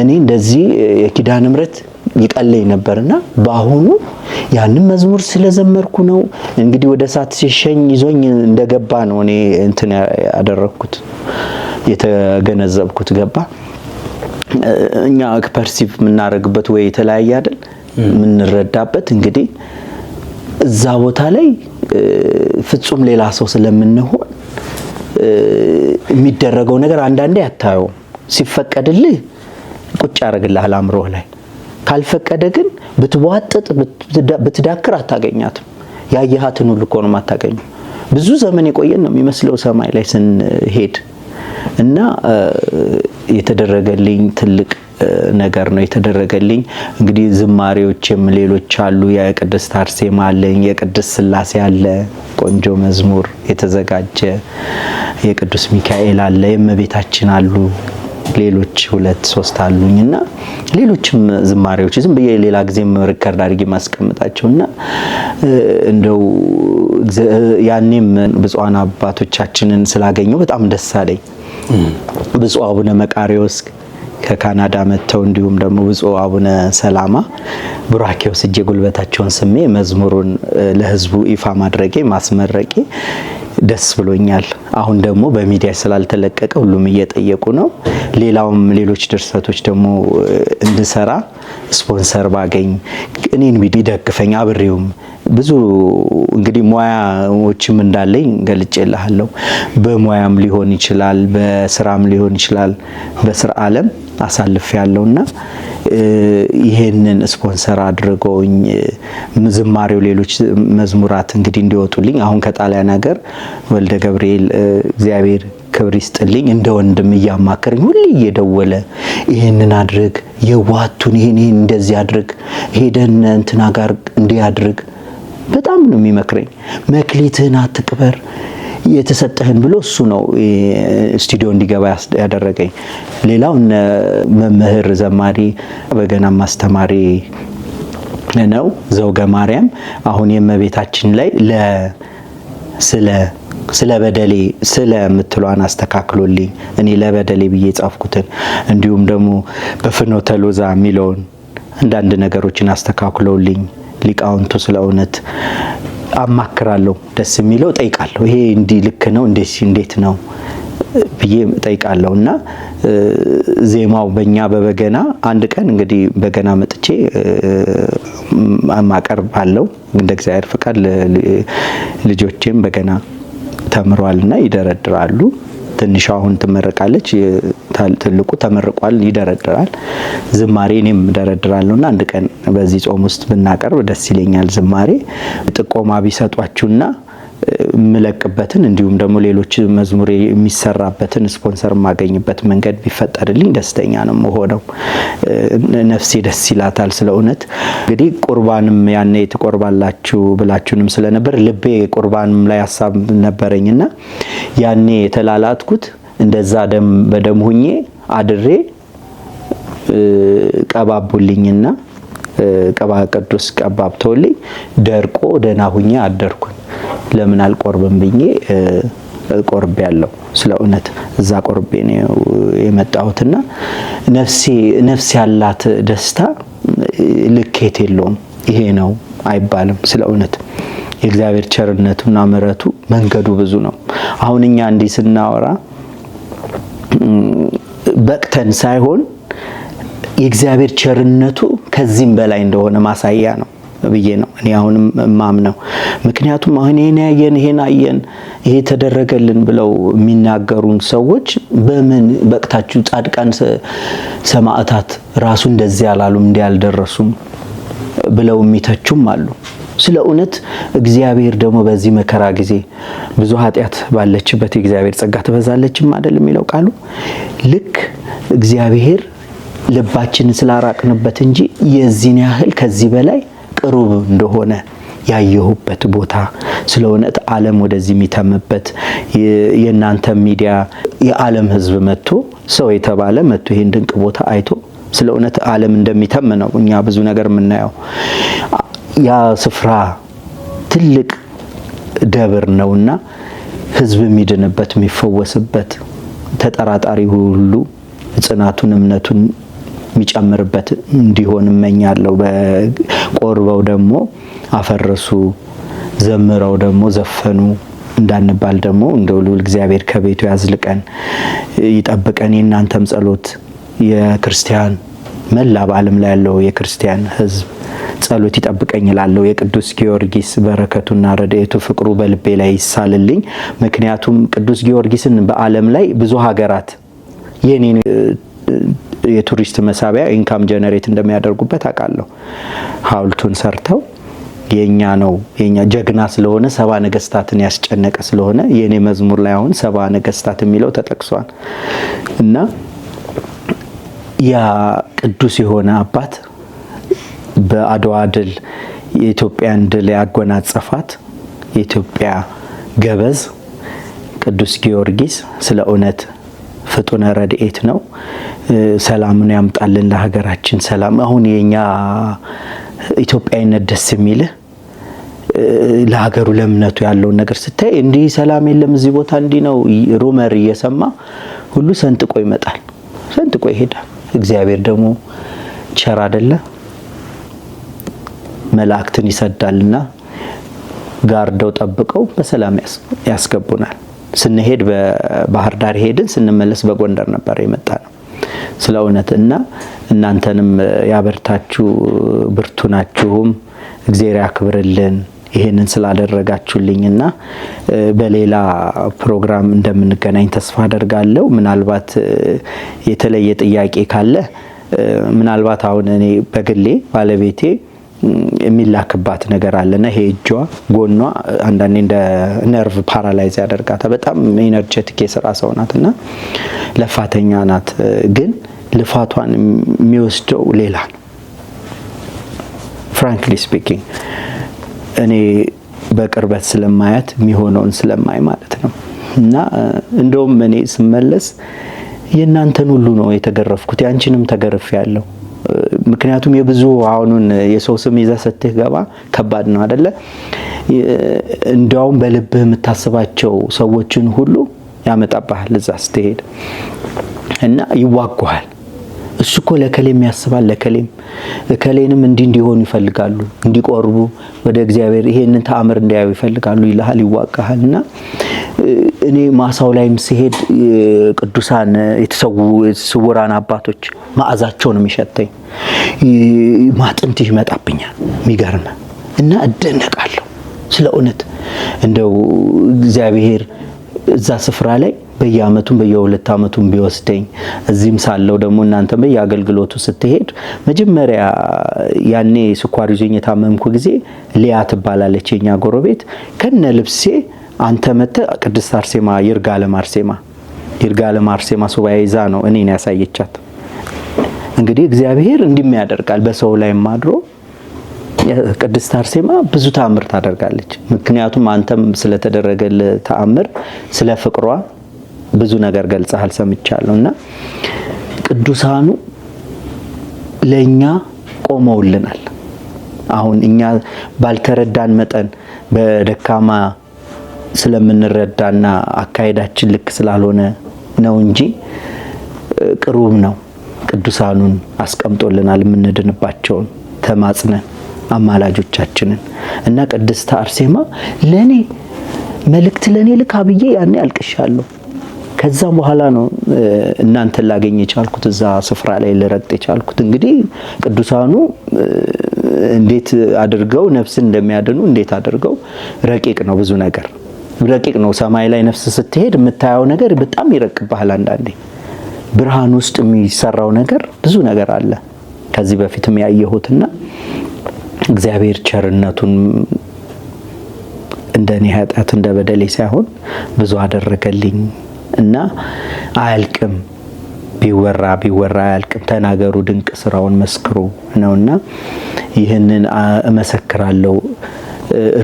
Speaker 1: እኔ እንደዚህ የኪዳነ ምሕረት ይቀለኝ ነበርና ባሁኑ ያንን መዝሙር ስለዘመርኩ ነው እንግዲህ ወደ ሰዓት ሲሸኝ ይዞኝ እንደገባ ነው እኔ እንትን ያደረኩት የተገነዘብኩት ገባ። እኛ ፐርሲቭ የምናረግበት ወይ የተለያየ አይደል የምንረዳበት። እንግዲህ እዛ ቦታ ላይ ፍጹም ሌላ ሰው ስለምንሆን የሚደረገው ነገር አንዳንዴ አታየው። ሲፈቀድልህ ቁጭ ያደርግልሃል አእምሮህ ላይ። ካልፈቀደ ግን ብትዋጥጥ ብትዳክር አታገኛትም። ያየሃትን ሁሉ እኮ ነው የማታገኘው። ብዙ ዘመን የቆየን ነው የሚመስለው ሰማይ ላይ ስንሄድ እና የተደረገልኝ ትልቅ ነገር ነው የተደረገልኝ። እንግዲህ ዝማሬዎችም ሌሎች አሉ። የቅድስት አርሴማ አለኝ፣ የቅድስት ሥላሴ አለ ቆንጆ መዝሙር የተዘጋጀ፣ የቅዱስ ሚካኤል አለ፣ የእመቤታችን አሉ፣ ሌሎች 2-3 አሉኝና ሌሎችም ዝማሬዎች ዝም ብዬ ሌላ ጊዜም ሪከርድ አድርጌ ማስቀምጣቸውና እንደው ያኔም ብፁዓን አባቶቻችንን ስላገኘው በጣም ደስ አለኝ። ብፁዕ አቡነ መቃሪዎስ ከካናዳ መጥተው እንዲሁም ደግሞ ብፁዕ አቡነ ሰላማ ቡራኬው ስጄ ጉልበታቸውን ስሜ መዝሙሩን ለሕዝቡ ይፋ ማድረጌ ማስመረቄ ደስ ብሎኛል። አሁን ደግሞ በሚዲያ ስላልተለቀቀ ሁሉም እየጠየቁ ነው። ሌላውም ሌሎች ድርሰቶች ደግሞ እንድሰራ ስፖንሰር ባገኝ እኔን ቢደግፈኝ አብሬውም ብዙ እንግዲህ ሙያዎችም እንዳለኝ ገልጬልሃለሁ። በሙያም ሊሆን ይችላል፣ በስራም ሊሆን ይችላል። በስራ ዓለም አሳልፍ ያለውና ይሄንን ስፖንሰር አድርገውኝ ዝማሬው ሌሎች መዝሙራት እንግዲህ እንዲወጡልኝ አሁን ከጣሊያን ሀገር ወልደ ገብርኤል እግዚአብሔር ክብር ይስጥልኝ እንደ ወንድም እያማከረኝ ሁሌ እየደወለ ይሄንን አድርግ የዋቱን ይሄን እንደዚህ አድርግ ሄደን እንትና ጋር እንዲያድርግ በጣም ነው የሚመክረኝ። መክሊትህን አትቅበር የተሰጠህን ብሎ እሱ ነው ስቱዲዮ እንዲገባ ያደረገኝ። ሌላው መምህር ዘማሪ በገና ማስተማሪ ነው ዘውገ ማርያም። አሁን የእመቤታችን ላይ ስለ በደሌ ስለምትሏን አስተካክሎልኝ እኔ ለበደሌ ብዬ ጻፍኩትን እንዲሁም ደግሞ በፍኖተ ሎዛ የሚለውን አንዳንድ ነገሮችን አስተካክሎልኝ ሊቃውንቱ ስለ እውነት አማክራለሁ። ደስ የሚለው ጠይቃለሁ። ይሄ እንዲህ ልክ ነው እንዴት ነው ብዬ ጠይቃለሁና ዜማው በእኛ በበገና አንድ ቀን እንግዲህ በገና መጥቼ ማቀርባለሁ እንደ እግዚአብሔር ፍቃድ። ልጆቼም በገና ተምሯልና ይደረድራሉ። ትንሿ አሁን ትመረቃለች፣ ትልቁ ተመርቋል ይደረድራል። ዝማሬ እኔም ደረድራለሁና አንድ ቀን በዚህ ጾም ውስጥ ብናቀርብ ደስ ይለኛል። ዝማሬ ጥቆማ ቢሰጧችሁና ምለቅበትን እንዲሁም ደግሞ ሌሎች መዝሙር የሚሰራበትን ስፖንሰር ማገኝበት መንገድ ቢፈጠርልኝ ደስተኛ ነው የምሆነው። ነፍሴ ደስ ይላታል ስለ እውነት። እንግዲህ ቁርባንም ያኔ ትቆርባላችሁ ብላችሁንም ስለነበር ልቤ ቁርባንም ላይ ሐሳብ ነበረኝና ያኔ የተላላጥኩት እንደዛ ደም በደም ሁኜ አድሬ ቀባቡልኝና ቀባ ቅዱስ ቀባብተውልኝ ደርቆ ደህና ሁኜ አደርኩኝ። ለምን አልቆርብም ብዬ ቆርቤ ያለው ስለ እውነት እዛ ቆርቤ ነው የመጣሁትና ነፍስ ያላት ደስታ ልኬት የለውም። ይሄ ነው አይባልም ስለ እውነት። የእግዚአብሔር ቸርነቱና ምሕረቱ መንገዱ ብዙ ነው። አሁን እኛ እንዲህ ስናወራ በቅተን ሳይሆን የእግዚአብሔር ቸርነቱ ከዚህም በላይ እንደሆነ ማሳያ ነው ብዬ ነው እኔ አሁንም ማምነው። ምክንያቱም አሁን ይሄን አየን ይሄ ተደረገልን ብለው የሚናገሩን ሰዎች በምን በቅታችሁ ጻድቃን ሰማዕታት ራሱ እንደዚህ ያላሉም እንዲያልደረሱም ብለው የሚተቹም አሉ። ስለ እውነት እግዚአብሔር ደግሞ በዚህ መከራ ጊዜ ብዙ ኃጢአት ባለችበት የእግዚአብሔር ጸጋ ትበዛለችም አይደል የሚለው ቃሉ። ልክ እግዚአብሔር ልባችንን ስላራቅንበት እንጂ የዚህን ያህል ከዚህ በላይ ቅሩብ እንደሆነ ያየሁበት ቦታ ስለ እውነት ዓለም ወደዚህ የሚተምበት የእናንተ ሚዲያ የዓለም ሕዝብ መጥቶ ሰው የተባለ መጥቶ ይሄን ድንቅ ቦታ አይቶ ስለ እውነት ዓለም እንደሚተም ነው እኛ ብዙ ነገር የምናየው። ያ ስፍራ ትልቅ ደብር ነውና ሕዝብ የሚድንበት የሚፈወስበት ተጠራጣሪ ሁሉ ጽናቱን እምነቱን የሚጨምርበት እንዲሆን እመኛለሁ። በቆርበው ደግሞ አፈረሱ ዘምረው ደግሞ ዘፈኑ እንዳንባል ደግሞ እንደው ልዑል እግዚአብሔር ከቤቱ ያዝልቀን ይጠብቀን። የእናንተም ጸሎት የክርስቲያን መላ በዓለም ላይ ያለው የክርስቲያን ሕዝብ ጸሎት ይጠብቀኝ እላለሁ። የቅዱስ ጊዮርጊስ በረከቱና ረድኤቱ ፍቅሩ በልቤ ላይ ይሳልልኝ። ምክንያቱም ቅዱስ ጊዮርጊስን በዓለም ላይ ብዙ ሀገራት የኔን የቱሪስት መሳቢያ ኢንካም ጀነሬት እንደሚያደርጉበት አውቃለሁ። ሐውልቱን ሰርተው የኛ ነው የኛ ጀግና ስለሆነ 70 ነገስታትን ያስጨነቀ ስለሆነ የኔ መዝሙር ላይ አሁን 70 ነገስታት የሚለው ተጠቅሷል እና ያ ቅዱስ የሆነ አባት በአድዋ ድል የኢትዮጵያን ድል ያጎናጸፋት የኢትዮጵያ ገበዝ ቅዱስ ጊዮርጊስ ስለ እውነት ፍጡነ ረድኤት ነው። ሰላምን ያምጣልን ለሀገራችን ሰላም። አሁን የኛ ኢትዮጵያዊነት ደስ የሚልህ ለሀገሩ ለእምነቱ ያለውን ነገር ስታይ እንዲህ ሰላም የለም እዚህ ቦታ እንዲህ ነው ሩመር እየሰማ ሁሉ ሰንጥቆ ይመጣል፣ ሰንጥቆ ይሄዳል። እግዚአብሔር ደግሞ ቸር አይደለ? መላእክትን ይሰዳልና ጋርደው ጠብቀው በሰላም ያስገቡናል። ስንሄድ በባህር ዳር ሄድን፣ ስንመለስ በጎንደር ነበር የመጣ ነው ስለ እውነትና እናንተንም ያበርታችሁ፣ ብርቱ ናችሁም። እግዚአብሔር ያክብርልን ይሄንን ስላደረጋችሁልኝና በሌላ ፕሮግራም እንደምንገናኝ ተስፋ አደርጋለሁ። ምናልባት የተለየ ጥያቄ ካለ ምናልባት አሁን እኔ በግሌ ባለቤቴ የሚላክባት ነገር አለና ይሄ እጇ ጎኗ አንዳንዴ እንደ ነርቭ ፓራላይዝ ያደርጋታል። በጣም ኢነርጄቲክ የስራ ሰው ናትና ለፋተኛ ናት። ግን ልፋቷን የሚወስደው ሌላ ነው። ፍራንክሊ ስፒኪንግ እኔ በቅርበት ስለማያት የሚሆነውን ስለማይ ማለት ነው። እና እንደውም እኔ ስመለስ የእናንተን ሁሉ ነው የተገረፍኩት፣ ያንቺንም ተገርፍ ያለው። ምክንያቱም የብዙ አሁኑን የሰው ስም ይዘህ ስትገባ ከባድ ነው አይደለ? እንዲያውም በልብህ የምታስባቸው ሰዎችን ሁሉ ያመጣብሃል እዛ ስትሄድ እና ይዋጉሃል። እሱ እኮ ለከሌም ያስባል፣ ለከሌንም እንዲሆኑ ይፈልጋሉ፣ እንዲቆርቡ ወደ እግዚአብሔር ይሄንን ተአምር እንዲያዩ ይፈልጋሉ ይልሃል፣ ይዋጋሃል። እና እኔ ማሳው ላይም ሲሄድ ቅዱሳን የተሰዉ ስውራን አባቶች ማዕዛቸው ነው የሚሸተኝ፣ ማጥንት ይመጣብኛል የሚገርም እና እደነቃለሁ ስለ እውነት። እንደው እግዚአብሔር እዛ ስፍራ ላይ በየአመቱም በየ2 አመቱም ቢወስደኝ እዚህም ሳለው ደግሞ እናንተ በየአገልግሎቱ ስትሄድ መጀመሪያ ያኔ ስኳር ይዞኝ የታመምኩ ጊዜ ሊያ ትባላለች የኛ ጎረቤት ከነ ልብሴ አንተ መተ ቅድስት አርሴማ ይርጋለም አርሴማ ሱባኤ ይዛ ነው እኔን ያሳየቻት። እንግዲህ እግዚአብሔር እንዲህ ያደርጋል በሰው ላይ ማድሮ። ቅድስት አርሴማ ብዙ ተአምር ታደርጋለች። ምክንያቱም አንተም ስለተደረገል ተአምር ስለ ፍቅሯ ብዙ ነገር ገልጸሃል ሰምቻለሁና ቅዱሳኑ ለኛ ቆመውልናል። አሁን እኛ ባልተረዳን መጠን በደካማ ስለምንረዳና አካሄዳችን ልክ ስላልሆነ ነው እንጂ ቅሩብ ነው። ቅዱሳኑን አስቀምጦልናል የምንድንባቸውን ተማጽነን አማላጆቻችንን እና ቅድስት አርሴማ ለኔ መልእክት ለኔ ልካ ብዬ ያኔ አልቅሻለሁ። ከዛም በኋላ ነው እናንተን ላገኝ የቻልኩት እዛ ስፍራ ላይ ልረግጥ የቻልኩት። እንግዲህ ቅዱሳኑ እንዴት አድርገው ነፍስን እንደሚያድኑ እንዴት አድርገው ረቂቅ ነው። ብዙ ነገር ረቂቅ ነው። ሰማይ ላይ ነፍስ ስትሄድ የምታየው ነገር በጣም ይረቅብሃል። አንዳንዴ ብርሃን ውስጥ የሚሰራው ነገር ብዙ ነገር አለ። ከዚህ በፊትም ያየሁትና እግዚአብሔር ቸርነቱን እንደኔ ኃጢአት እንደ በደሌ ሳይሆን ብዙ አደረገልኝ እና አያልቅም። ቢወራ አያልቅም። ተናገሩ ድንቅ ስራውን መስክሩ ነውና ይህንን እመሰክራለሁ።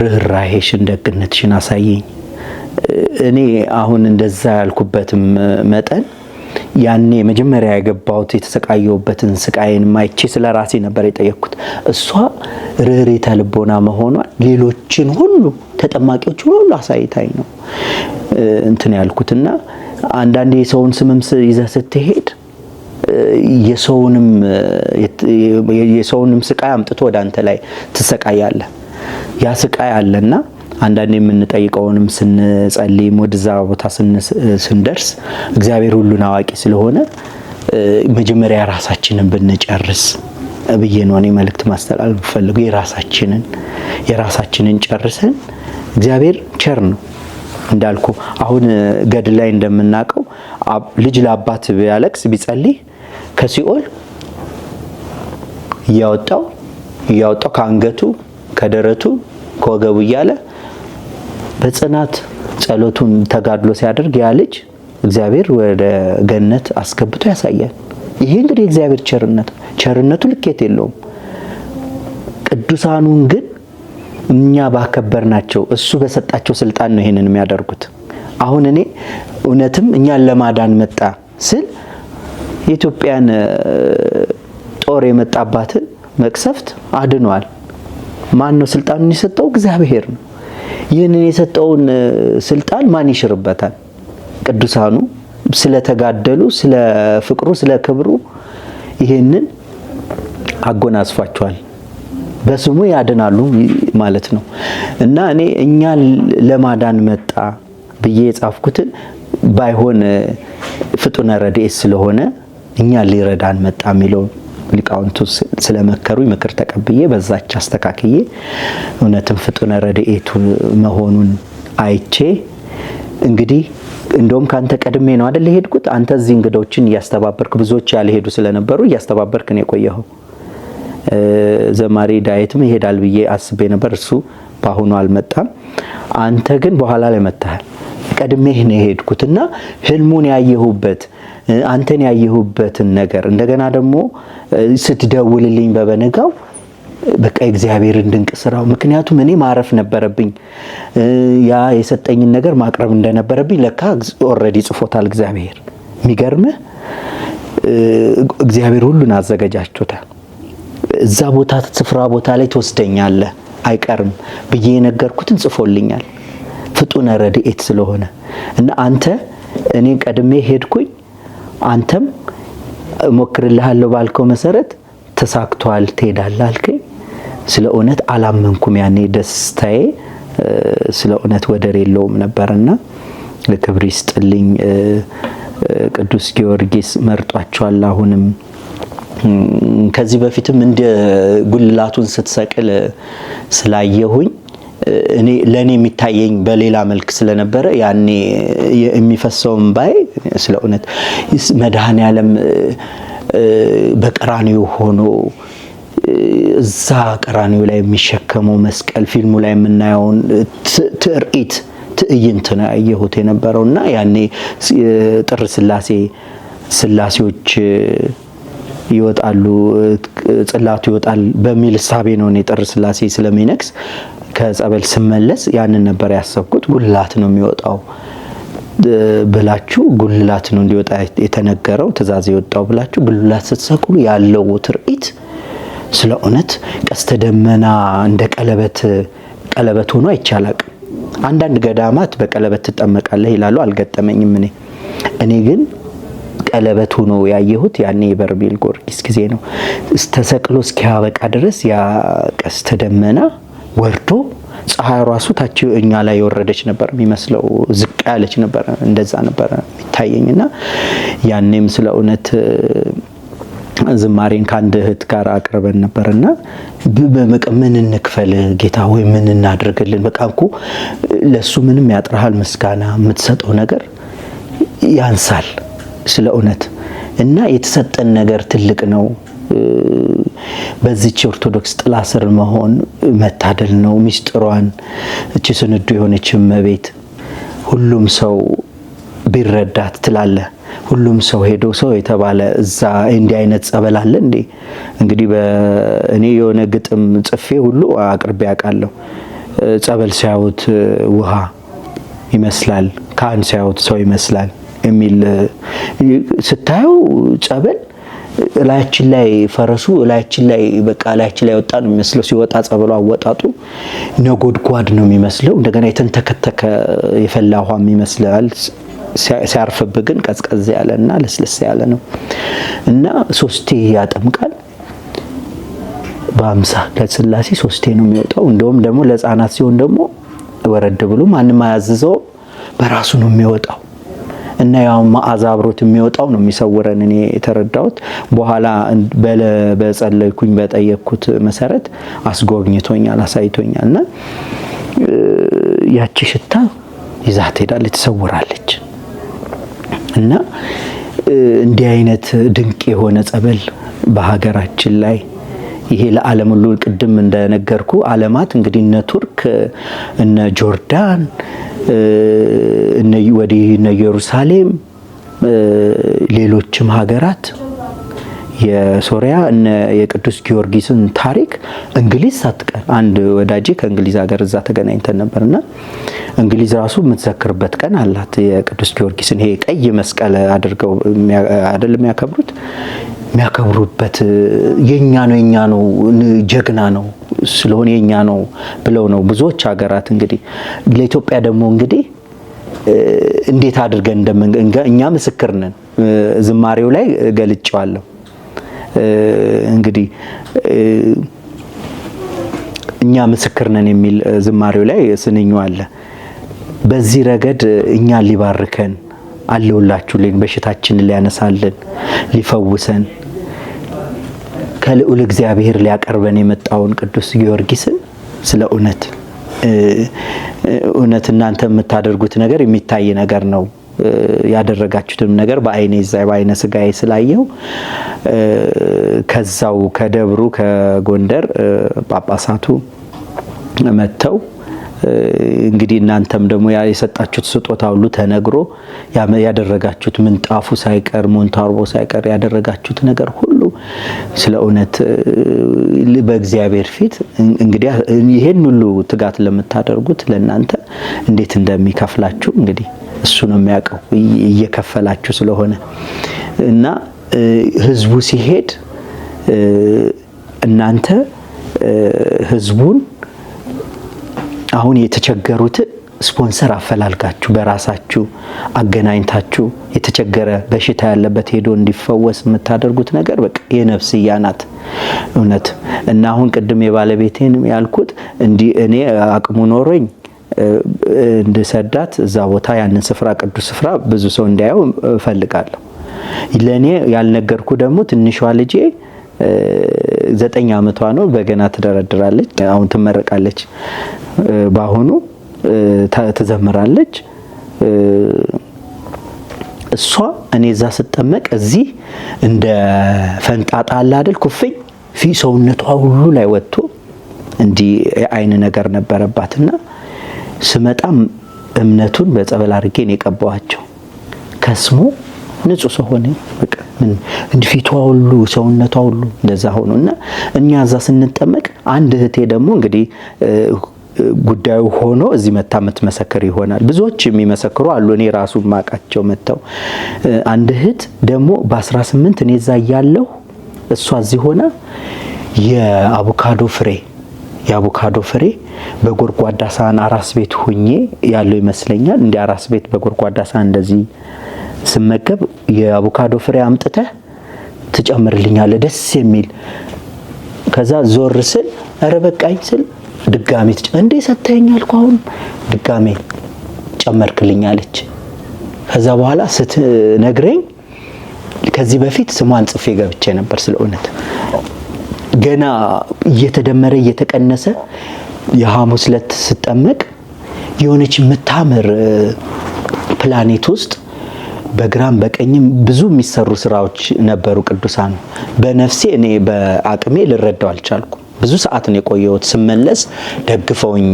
Speaker 1: ርህራሄሽን ደግነትሽን አሳየኝ። እኔ አሁን እንደዛ ያልኩበትም መጠን ያኔ መጀመሪያ ያገባሁት የተሰቃየሁበትን ስቃይን ማይቼ ስለራሴ ነበር የጠየቅኩት። እሷ ርህራሄ ልቦና መሆኗ ሌሎችን ሁሉ ተጠማቂዎች ሁሉ አሳይታኝ ነው እንትን ያልኩትና አንዳንዴ የሰውን ስምም ይዘህ ስትሄድ የሰውንም ስቃይ አምጥቶ ወደ አንተ ላይ ትሰቃያለህ። ያ ስቃይ አለና አንዳንዴ የምንጠይቀውንም ስንጸልይም ወደዛ ቦታ ስንደርስ እግዚአብሔር ሁሉን አዋቂ ስለሆነ መጀመሪያ ራሳችንን ብንጨርስ ብዬ ነው እኔ መልእክት ማስተላለፍ ፈልገው። የራሳችንን ጨርሰን እግዚአብሔር ቸር ነው እንዳልኩ። አሁን ገድል ላይ እንደምናቀው ልጅ ለአባት ቢያለቅስ ቢጸልይ ከሲኦል እያወጣው ከአንገቱ ከደረቱ ከወገቡ እያለ በጽናት ጸሎቱን ተጋድሎ ሲያደርግ ያ ልጅ እግዚአብሔር ወደ ገነት አስገብቶ ያሳያል። ይሄ እንግዲህ እግዚአብሔር ቸርነቱ ልኬት የለውም። ቅዱሳኑን ግን እኛ ባከበርናቸው እሱ በሰጣቸው ስልጣን ነው ይሄንን የሚያደርጉት። አሁን እኔ እውነትም እኛን ለማዳን መጣ ስል የኢትዮጵያን ጦር የመጣባት መቅሰፍት አድኗል። ማን ነው ስልጣኑን የሰጠው? እግዚአብሔር ነው። ይህንን የሰጠውን ስልጣን ማን ይሽርበታል? ቅዱሳኑ ስለተጋደሉ ስለ ፍቅሩ ስለ ክብሩ ይሄንን አጎናጽፏቸዋል። በስሙ ያድናሉ ማለት ነው። እና እኔ እኛን ለማዳን መጣ ብዬ የጻፍኩትን ባይሆን ፍጡነ ረድኤት ስለሆነ እኛን ሊረዳን መጣ የሚለው ሊቃውንቱ ስለመከሩኝ ምክር ተቀብዬ በዛች አስተካክዬ እውነትም ፍጡነ ረድኤቱ መሆኑን አይቼ እንግዲህ እንደውም ካንተ ቀድሜ ነው አይደል ሄድኩት። አንተ እዚህ እንግዶችን እያስተባበርክ ብዙዎች ያልሄዱ ስለነበሩ እያስተባበርክ ነው የቆየኸው። ዘማሪ ዳዊትም ይሄዳል ብዬ አስቤ ነበር፣ እሱ ባሁኑ አልመጣም። አንተ ግን በኋላ ላይ መጣሃል። ቀድሜህ ነው የሄድኩትና ህልሙን ያየሁበት አንተን ያየሁበትን ነገር እንደገና ደግሞ ስትደውልልኝ በበነጋው በቃ እግዚአብሔርን ድንቅ ስራው። ምክንያቱም እኔ ማረፍ ነበረብኝ፣ ያ የሰጠኝን ነገር ማቅረብ እንደነበረብኝ ለካ ኦሬዲ ጽፎታል እግዚአብሔር። የሚገርምህ እግዚአብሔር ሁሉን አዘጋጅቶታል። እዛ ቦታ ስፍራ ቦታ ላይ ተወስደኛለህ አይቀርም ብዬ የነገርኩትን ጽፎልኛል ፍጡነ ረድኤት ስለሆነ እና አንተ እኔ ቀድሜ ሄድኩኝ። አንተም ሞክርልሃለሁ ባልከው መሰረት ተሳክቷል ትሄዳለህ አልከኝ። ስለ እውነት አላመንኩም። ያኔ ደስታዬ ስለ እውነት ወደር የለውም ነበርና ለክብር ይስጥልኝ። ቅዱስ ጊዮርጊስ መርጧቸዋል። አሁንም ከዚህ በፊትም እንደ ጉልላቱን ስትሰቅል ስላየሁኝ እኔ ለኔ የሚታየኝ በሌላ መልክ ስለነበረ ያኔ የሚፈሰውም ባይ ስለ እውነት መድኃኔዓለም በቀራንዮ ሆኖ እዛ ቀራንዮ ላይ የሚሸከመው መስቀል ፊልሙ ላይ የምናየውን ትዕይንት ነው ያየሁት የነበረውና ያኔ ጥር ስላሴዎች ይወጣሉ ጽላቱ ይወጣል በሚል ሐሳቤ ነው እኔ ጥር ስላሴ ስለሚነክስ ከጸበል ስመለስ ያንን ነበር ያሰብኩት። ጉልላት ነው የሚወጣው ብላችሁ ጉልላት ነው እንዲወጣ የተነገረው ትእዛዝ የወጣው ብላችሁ ጉልላት ስትሰቅሉ ያለው ትርኢት ስለ እውነት ቀስተ ደመና እንደ ቀለበት ሆኖ አይቻላል። አንዳንድ ገዳማት በቀለበት ተጠመቃለህ ይላሉ። አልገጠመኝም። እኔ ግን ቀለበት ሆኖ ያየሁት ያኔ በርሜል ጊዮርጊስ ጊዜ ነው። ተሰቅሎ እስኪያበቃ ድረስ ያ ቀስተ ደመና ወርዶ ፀሐይ ራሱ ታች እኛ ላይ የወረደች ነበር የሚመስለው፣ ዝቅ ያለች ነበር። እንደዛ ነበር የሚታየኝና ያኔም ስለ እውነት ዝማሬን ከአንድ እህት ጋር አቅርበን ነበርና ምን እንክፈል ጌታ ሆይ ምን እናድርግልን? በቃ እኮ ለሱ ምንም ያጥራሃል ምስጋና የምትሰጠው ነገር ያንሳል ስለ እውነት እና የተሰጠን ነገር ትልቅ ነው። በዚህች ኦርቶዶክስ ጥላ ስር መሆን መታደል ነው። ሚስጥሯን እቺ ስንዱ የሆነች እመቤት ሁሉም ሰው ቢረዳት ትላለ። ሁሉም ሰው ሄዶ ሰው የተባለ እዛ እንዲህ አይነት ጸበል አለ እንዴ? እንግዲህ እኔ የሆነ ግጥም ጽፌ ሁሉ አቅርቤ ያውቃለሁ። ጸበል ሲያዩት ውሃ ይመስላል፣ ካህን ሲያዩት ሰው ይመስላል የሚል ስታዩ ጸበል ላያችን ላይ ፈረሱ ላያችን ላይ በቃ ላያችን ላይ ወጣ ነው የሚመስለው። ሲወጣ ጸበሉ አወጣጡ ነጎድጓድ ነው የሚመስለው። እንደገና የተንተከተከ የፈላ ውሃ ይመስላል። ሲያርፍብህ ግን ቀዝቀዝ ያለና ለስለስ ያለ ነው እና ሶስቴ ያጠምቃል። በአምሳ ለስላሴ ሶስቴ ነው የሚወጣው። እንደውም ደግሞ ለሕፃናት ሲሆን ደግሞ ወረድ ብሎ ማንም አያዝዘው በራሱ ነው የሚወጣው እና ያው መዓዛ አብሮት የሚወጣው ነው የሚሰውረን። እኔ የተረዳሁት በኋላ በጸለይኩኝ በጠየቅኩት መሰረት አስጎብኝቶኛል፣ አሳይቶኛል። እና ያቺ ሽታ ይዛት ሄዳለች፣ ትሰውራለች። እና እንዲህ አይነት ድንቅ የሆነ ጸበል በሀገራችን ላይ ይሄ ለዓለም ሁሉ ቅድም እንደነገርኩ ዓለማት እንግዲህ እነ ቱርክ እነ ጆርዳን እነ ኢየሩሳሌም ሌሎችም ሀገራት የሶሪያ እነ የቅዱስ ጊዮርጊስን ታሪክ እንግሊዝ ሳትቀር አንድ ወዳጄ ከእንግሊዝ ሀገር እዛ ተገናኝተን ነበርና እንግሊዝ ራሱ የምትዘክርበት ቀን አላት። የቅዱስ ጊዮርጊስን ይሄ ቀይ መስቀል አድርገው አይደለም የሚያከብሩበት የኛ ነው ጀግና ነው ስለሆነ የኛ ነው ብለው ነው ብዙዎች ሀገራት። እንግዲህ ለኢትዮጵያ ደግሞ እንግዲህ እንዴት አድርገን እኛ ምስክር ነን። ዝማሬው ላይ ገልጬዋለሁ። እንግዲህ እኛ ምስክር ነን የሚል ዝማሬው ላይ ስንኙ አለ። በዚህ ረገድ እኛ ሊባርከን አለውላችሁልን፣ በሽታችንን ሊያነሳልን፣ ሊፈውሰን ከልዑል እግዚአብሔር ሊያቀርበን የመጣውን ቅዱስ ጊዮርጊስን ስለ እውነት እናንተ የምታደርጉት ነገር የሚታይ ነገር ነው። ያደረጋችሁትም ነገር በአይነ ስጋዬ ስላየው ከዛው ከደብሩ ከጎንደር ጳጳሳቱ መተው እንግዲህ እናንተም ደግሞ የሰጣችሁት ስጦታ ሁሉ ተነግሮ ያደረጋችሁት ምንጣፉ ሳይቀር ሞንታርቦ ሳይቀር ያደረጋችሁት ነገር ሁሉ ስለ እውነት በእግዚአብሔር ፊት እንግዲህ ይሄን ሁሉ ትጋት ለምታደርጉት ለእናንተ እንዴት እንደሚከፍላችሁ እንግዲህ እሱ ነው የሚያውቀው እየከፈላችሁ ስለሆነ እና ህዝቡ ሲሄድ እናንተ ህዝቡን አሁን የተቸገሩት ስፖንሰር አፈላልጋችሁ በራሳችሁ አገናኝታችሁ የተቸገረ በሽታ ያለበት ሄዶ እንዲፈወስ የምታደርጉት ነገር በቃ የነፍስያ ናት እውነት። እና አሁን ቅድም የባለቤቴን ያልኩት እንዲህ እኔ አቅሙ ኖሮኝ እንድሰዳት እዛ ቦታ ያንን ስፍራ ቅዱስ ስፍራ ብዙ ሰው እንዲያየው እፈልጋለሁ። ለኔ ያልነገርኩ ደግሞ ትንሿ ልጄ 9 ዓመቷ ነው። በገና ትደረድራለች። አሁን ትመረቃለች። በአሁኑ ትዘምራለች። እሷ እኔ እዛ ስጠመቅ እዚህ እንደ ፈንጣጣ አለ አይደል ኩፍኝ ሰውነቷ ሁሉ ላይ ወጥቶ እንዲህ አይን ነገር ነበረባትና ስመጣም እምነቱን በጸበል አድርጌ ነው የቀባዋቸው። ከስሞ ንጹህ ሰው ሆነ። በቃ ምን እንዲፊቷ ሁሉ ሰውነቷ ሁሉ እንደዛ ሆኖና እኛ እዛ ስንጠመቅ አንድ እህቴ ደግሞ እንግዲህ ጉዳዩ ሆኖ እዚህ መታ የምትመሰክር ይሆናል። ብዙዎች የሚመሰክሩ አሉ። እኔ ራሱ ማቃቸው መተው አንድ እህት ደግሞ በ18 እኔ እዛ ያለው እሷ እዚህ ሆና የአቮካዶ ፍሬ በጎርጓዳ ሳህን አራስ ቤት ሆኜ ያለው ይመስለኛል። እንደ አራስ ቤት በጎርጓዳ ሳህን እንደዚህ ስመገብ የአቮካዶ ፍሬ አምጥተህ ትጨምርልኛለህ ደስ የሚል። ከዛ ዞር ስል ኧረ በቃኝ ስል ድጋሜ እንዴ ሰተኛል አሁን ድጋሜ ጨመርክልኛለች። ከዛ በኋላ ስትነግረኝ ከዚህ በፊት ስሟን ጽፌ ገብቼ ነበር። ስለእውነት ገና እየተደመረ እየተቀነሰ የሐሙስ ዕለት ስጠመቅ የሆነች የምታምር ፕላኔት ውስጥ በግራም በቀኝም ብዙ የሚሰሩ ስራዎች ነበሩ ቅዱሳን። በነፍሴ እኔ በአቅሜ ልረዳው አልቻልኩም። ብዙ ሰዓት ነው የቆየሁት። ስመለስ ደግፈውኝ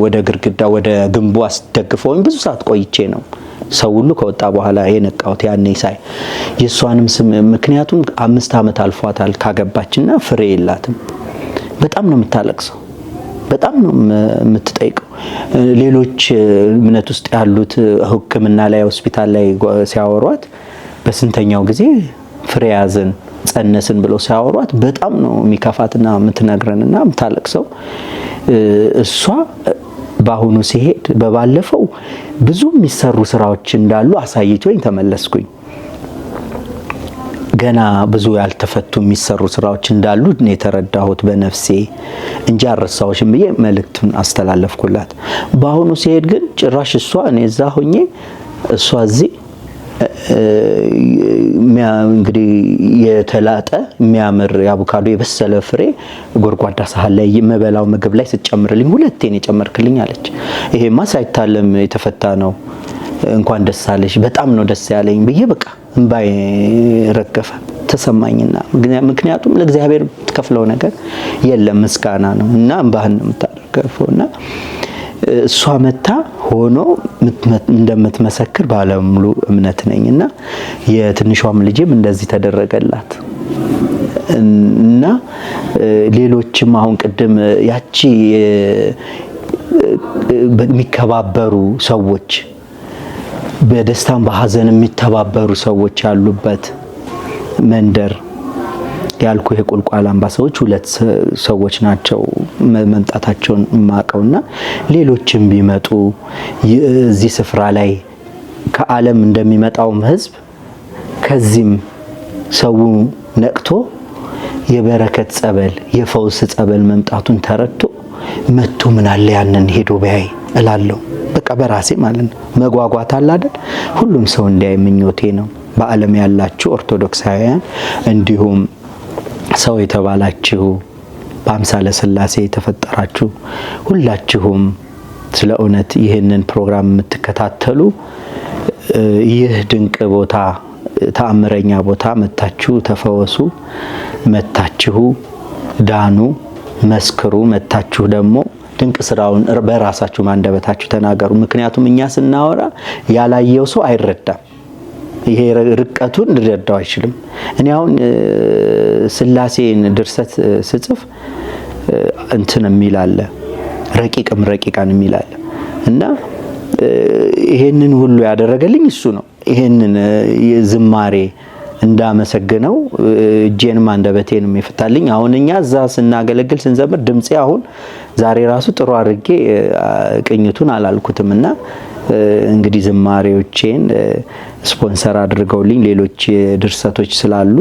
Speaker 1: ወደ ግርግዳ ወደ ግንቡ አስደግፈውኝ ብዙ ሰዓት ቆይቼ ነው ሰው ሁሉ ከወጣ በኋላ የነቃሁት። ያኔ ሳይ የሷንም ስም ምክንያቱም 5 ዓመት አልፏታል ካገባችና ፍሬ የላትም። በጣም ነው የምታለቅሰው፣ በጣም ነው የምትጠይቀው። ሌሎች እምነት ውስጥ ያሉት ሕክምና ላይ ሆስፒታል ላይ ሲያወሯት በስንተኛው ጊዜ ፍሬ ያዘን ጸነስን ብለው ሲያወሯት በጣም ነው የሚከፋትና የምትነግረንና የምታለቅሰው። እሷ በአሁኑ ሲሄድ በባለፈው ብዙ የሚሰሩ ስራዎች እንዳሉ አሳይቶኝ ተመለስኩኝ። ገና ብዙ ያልተፈቱ የሚሰሩ ስራዎች እንዳሉ እኔ የተረዳሁት በነፍሴ እንጂ አልረሳሁሽም ብዬ መልእክቱን አስተላለፍኩላት። በአሁኑ ሲሄድ ግን ጭራሽ እሷ እኔ እዛ ሆኜ እሷ እዚህ እንግዲህ የተላጠ የሚያምር የአቮካዶ የበሰለ ፍሬ ጎርጓዳ ሳህን ላይ የመበላው ምግብ ላይ ስትጨምርልኝ 2 ነው የጨመርክልኝ አለች። ይሄማ ሳይታለም የተፈታ ነው፣ እንኳን ደስ አለሽ፣ በጣም ነው ደስ ያለኝ ብዬ በቃ እንባይ ረገፈ ተሰማኝና ምክንያቱም ለእግዚአብሔር የምትከፍለው ነገር የለም ምስጋና ነው እና እንባህን ነው የምታደርገውና እሷ መታ ሆኖ እንደምትመሰክር ባለሙሉ እምነት ነኝና የትንሿም ልጅም እንደዚህ ተደረገላት እና ሌሎችም አሁን ቅድም ያቺ የሚከባበሩ ሰዎች በደስታም በሐዘን የሚተባበሩ ሰዎች ያሉበት መንደር ያልኩ የቁልቋል አምባ ሰዎች 2 ሰዎች ናቸው መምጣታቸውን ማቀውና ሌሎችም ቢመጡ እዚህ ስፍራ ላይ ከዓለም እንደሚመጣውም ህዝብ ከዚህም ሰው ነቅቶ የበረከት ጸበል የፈውስ ጸበል መምጣቱን ተረድቶ መጥቶ ምን አለ ያንን ሄዶ ቢያይ እላለሁ። በቃ በራሴ ማለት ነው መጓጓት አለ አይደል? ሁሉም ሰው እንዲያይ ምኞቴ ነው። በዓለም ያላችሁ ኦርቶዶክሳውያን እንዲሁም ሰው የተባላችሁ በአምሳለ ሥላሴ የተፈጠራችሁ ሁላችሁም ስለ እውነት ይህንን ፕሮግራም የምትከታተሉ ይህ ድንቅ ቦታ ተአምረኛ ቦታ መታችሁ ተፈወሱ፣ መታችሁ ዳኑ፣ መስክሩ፣ መታችሁ ደግሞ ድንቅ ስራውን በራሳችሁ ማንደበታችሁ ተናገሩ። ምክንያቱም እኛ ስናወራ ያላየው ሰው አይረዳም። ይሄ ርቀቱን ሊረዳው አይችልም። እኔ አሁን ሥላሴን ድርሰት ስጽፍ እንትን የሚል አለ ረቂቃን የሚል አለ እና ይሄንን ሁሉ ያደረገልኝ እሱ ነው። ይሄንን ዝማሬ እንዳመሰግነው እጄንም አንደበቴንም ይፈታልኝ። አሁን እኛ እዛ ስናገለግል ስንዘምር ድምጼ አሁን ዛሬ ራሱ ጥሩ አድርጌ ቅኝቱን አላልኩትምና እንግዲህ ዝማሬዎቼን ስፖንሰር አድርገውልኝ ሌሎች ድርሰቶች ስላሉ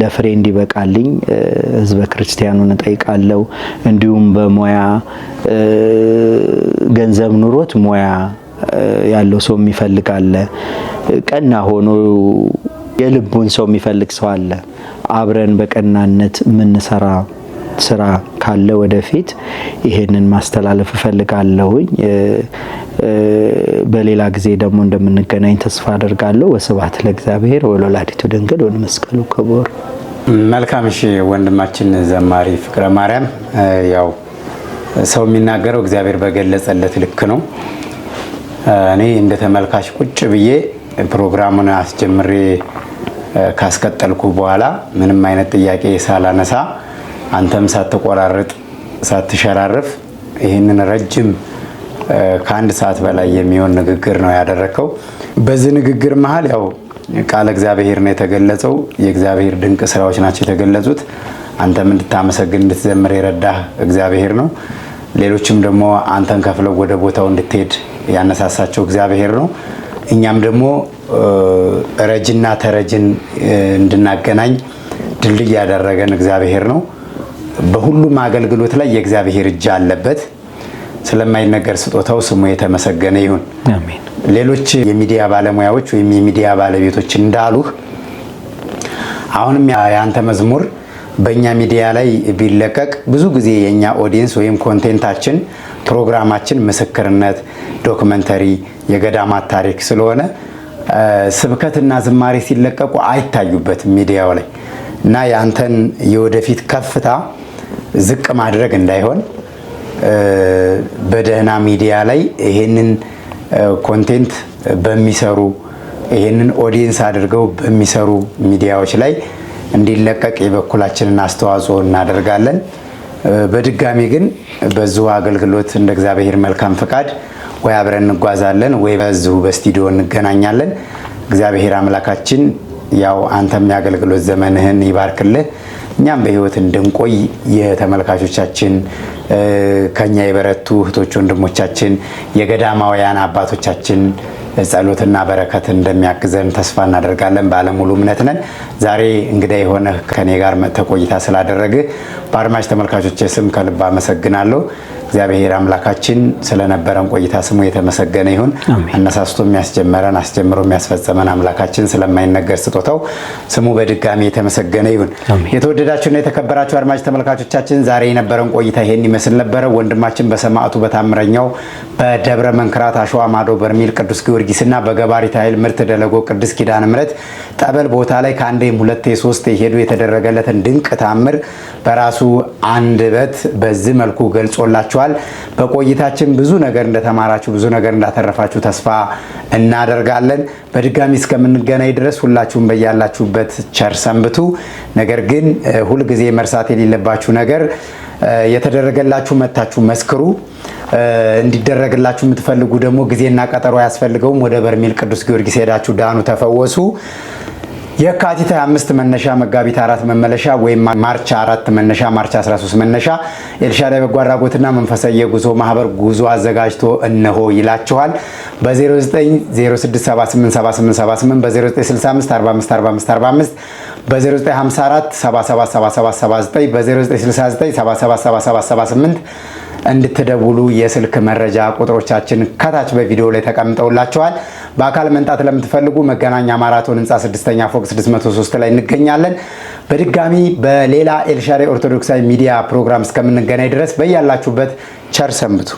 Speaker 1: ለፍሬ እንዲበቃልኝ ህዝበ ክርስቲያኑን እጠይቃለሁ። እንዲሁም በሙያ ገንዘብ ኑሮት ሙያ ያለው ሰው የሚፈልጋለ ቀና ሆኖ የልቡን ሰው የሚፈልግ ሰው አለ። አብረን በቀናነት የምንሰራ ስራ ካለ ወደፊት ይሄንን ማስተላለፍ እፈልጋለሁኝ። በሌላ ጊዜ ደግሞ እንደምንገናኝ ተስፋ አደርጋለሁ። ወስብሐት ለእግዚአብሔር ወለወላዲቱ ድንግል ወለመስቀሉ ክቡር።
Speaker 2: መልካም። እሺ ወንድማችን ዘማሪ ፍቅረ ማርያም፣ ያው ሰው የሚናገረው እግዚአብሔር በገለጸለት ልክ ነው። እኔ እንደ ተመልካች ቁጭ ብዬ ፕሮግራሙን አስጀምሬ ካስቀጠልኩ በኋላ ምንም አይነት ጥያቄ ሳላነሳ አንተም ሳትቆራርጥ ሳትሸራርፍ ይህንን ረጅም ከአንድ ሰዓት በላይ የሚሆን ንግግር ነው ያደረከው። በዚህ ንግግር መሀል ያው ቃለ እግዚአብሔር ነው የተገለጸው። የእግዚአብሔር ድንቅ ስራዎች ናቸው የተገለጹት። አንተም እንድታመሰግን እንድትዘምር የረዳህ እግዚአብሔር ነው። ሌሎችም ደግሞ አንተን ከፍለው ወደ ቦታው እንድትሄድ ያነሳሳቸው እግዚአብሔር ነው። እኛም ደግሞ ረጅና ተረጅን እንድናገናኝ ድልድይ ያደረገን እግዚአብሔር ነው። በሁሉም አገልግሎት ላይ የእግዚአብሔር እጅ አለበት። ስለማይነገር ስጦታው ስሙ የተመሰገነ ይሁን።
Speaker 1: አሜን።
Speaker 2: ሌሎች የሚዲያ ባለሙያዎች ወይም የሚዲያ ባለቤቶች እንዳሉህ አሁንም ያንተ መዝሙር በእኛ ሚዲያ ላይ ቢለቀቅ ብዙ ጊዜ የኛ ኦዲየንስ ወይም ኮንቴንታችን ፕሮግራማችን ምስክርነት፣ ዶክመንተሪ፣ የገዳማት ታሪክ ስለሆነ ስብከትና ዝማሬ ሲለቀቁ አይታዩበትም ሚዲያው ላይ እና ያንተን የወደፊት ከፍታ ዝቅ ማድረግ እንዳይሆን በደህና ሚዲያ ላይ ይሄንን ኮንቴንት በሚሰሩ ይሄንን ኦዲየንስ አድርገው በሚሰሩ ሚዲያዎች ላይ እንዲለቀቅ የበኩላችንን አስተዋጽኦ እናደርጋለን። በድጋሚ ግን በዚሁ አገልግሎት እንደ እግዚአብሔር መልካም ፈቃድ ወይ አብረን እንጓዛለን ወይ በዚሁ በስቱዲዮ እንገናኛለን። እግዚአብሔር አምላካችን ያው አንተም የአገልግሎት ዘመንህን ይባርክልህ። እኛም በህይወት እንድንቆይ የተመልካቾቻችን ከኛ የበረቱ እህቶች ወንድሞቻችን የገዳማውያን አባቶቻችን ጸሎትና በረከት እንደሚያግዘን ተስፋ እናደርጋለን። ባለሙሉ እምነት ነን። ዛሬ እንግዳ የሆነ ከኔ ጋር ተቆይታ ስላደረገ በአድማጭ ተመልካቾች ስም ከልብ አመሰግናለሁ። እግዚአብሔር አምላካችን ስለነበረን ቆይታ ስሙ የተመሰገነ ይሁን። አነሳስቶ የሚያስጀመረን አስጀምሮ የሚያስፈጸመን አምላካችን ስለማይነገር ስጦታው ስሙ በድጋሚ የተመሰገነ ይሁን። የተወደዳችሁና የተከበራችሁ አድማጭ ተመልካቾቻችን ዛሬ የነበረን ቆይታ ይሄን ይመስል ነበረ። ወንድማችን በሰማዕቱ በታምረኛው በደብረ መንክራት አሸዋ ማዶ በርሜል ቅዱስ ጊዮርጊስና በገባሪት ኃይል ምርት ደለጎ ቅዱስ ኪዳነ ምሕረት ጠበል ቦታ ላይ ከአንዴም ሁለቴ ሶስቴ ሄዱ የተደረገለትን ድንቅ ታምር በራሱ አንደበት በዚህ መልኩ ገልጾላችኋል። በቆይታችን ብዙ ነገር እንደተማራችሁ ብዙ ነገር እንዳተረፋችሁ ተስፋ እናደርጋለን። በድጋሚ እስከምንገናኝ ድረስ ሁላችሁም በያላችሁበት ቸር ሰንብቱ። ነገር ግን ሁልጊዜ መርሳት የሌለባችሁ ነገር የተደረገላችሁ መታችሁ መስክሩ። እንዲደረግላችሁ የምትፈልጉ ደግሞ ጊዜና ቀጠሮ አያስፈልገውም። ወደ በርሜል ቅዱስ ጊዮርጊስ ሄዳችሁ ዳኑ፣ ተፈወሱ። የካቲት 25 መነሻ፣ መጋቢት 4 መመለሻ ወይም ማርች 4 መነሻ፣ ማርች 13 መነሻ ኤልሻዳይ በጎ አድራጎትና መንፈሳዊ የጉዞ ማህበር ጉዞ አዘጋጅቶ እነሆ ይላችኋል። በ0906787878 በ0965 454545 በ0954 777779 በ0969 777778 እንድትደውሉ የስልክ መረጃ ቁጥሮቻችን ከታች በቪዲዮ ላይ ተቀምጠውላችኋል። በአካል መንጣት ለምትፈልጉ መገናኛ ማራቶን ህንፃ 6ኛ ፎቅ 603 ላይ እንገኛለን። በድጋሚ በሌላ ኤልሻዳይ ኦርቶዶክሳዊ ሚዲያ ፕሮግራም እስከምንገናኝ ድረስ በያላችሁበት ቸር ሰንብቱ።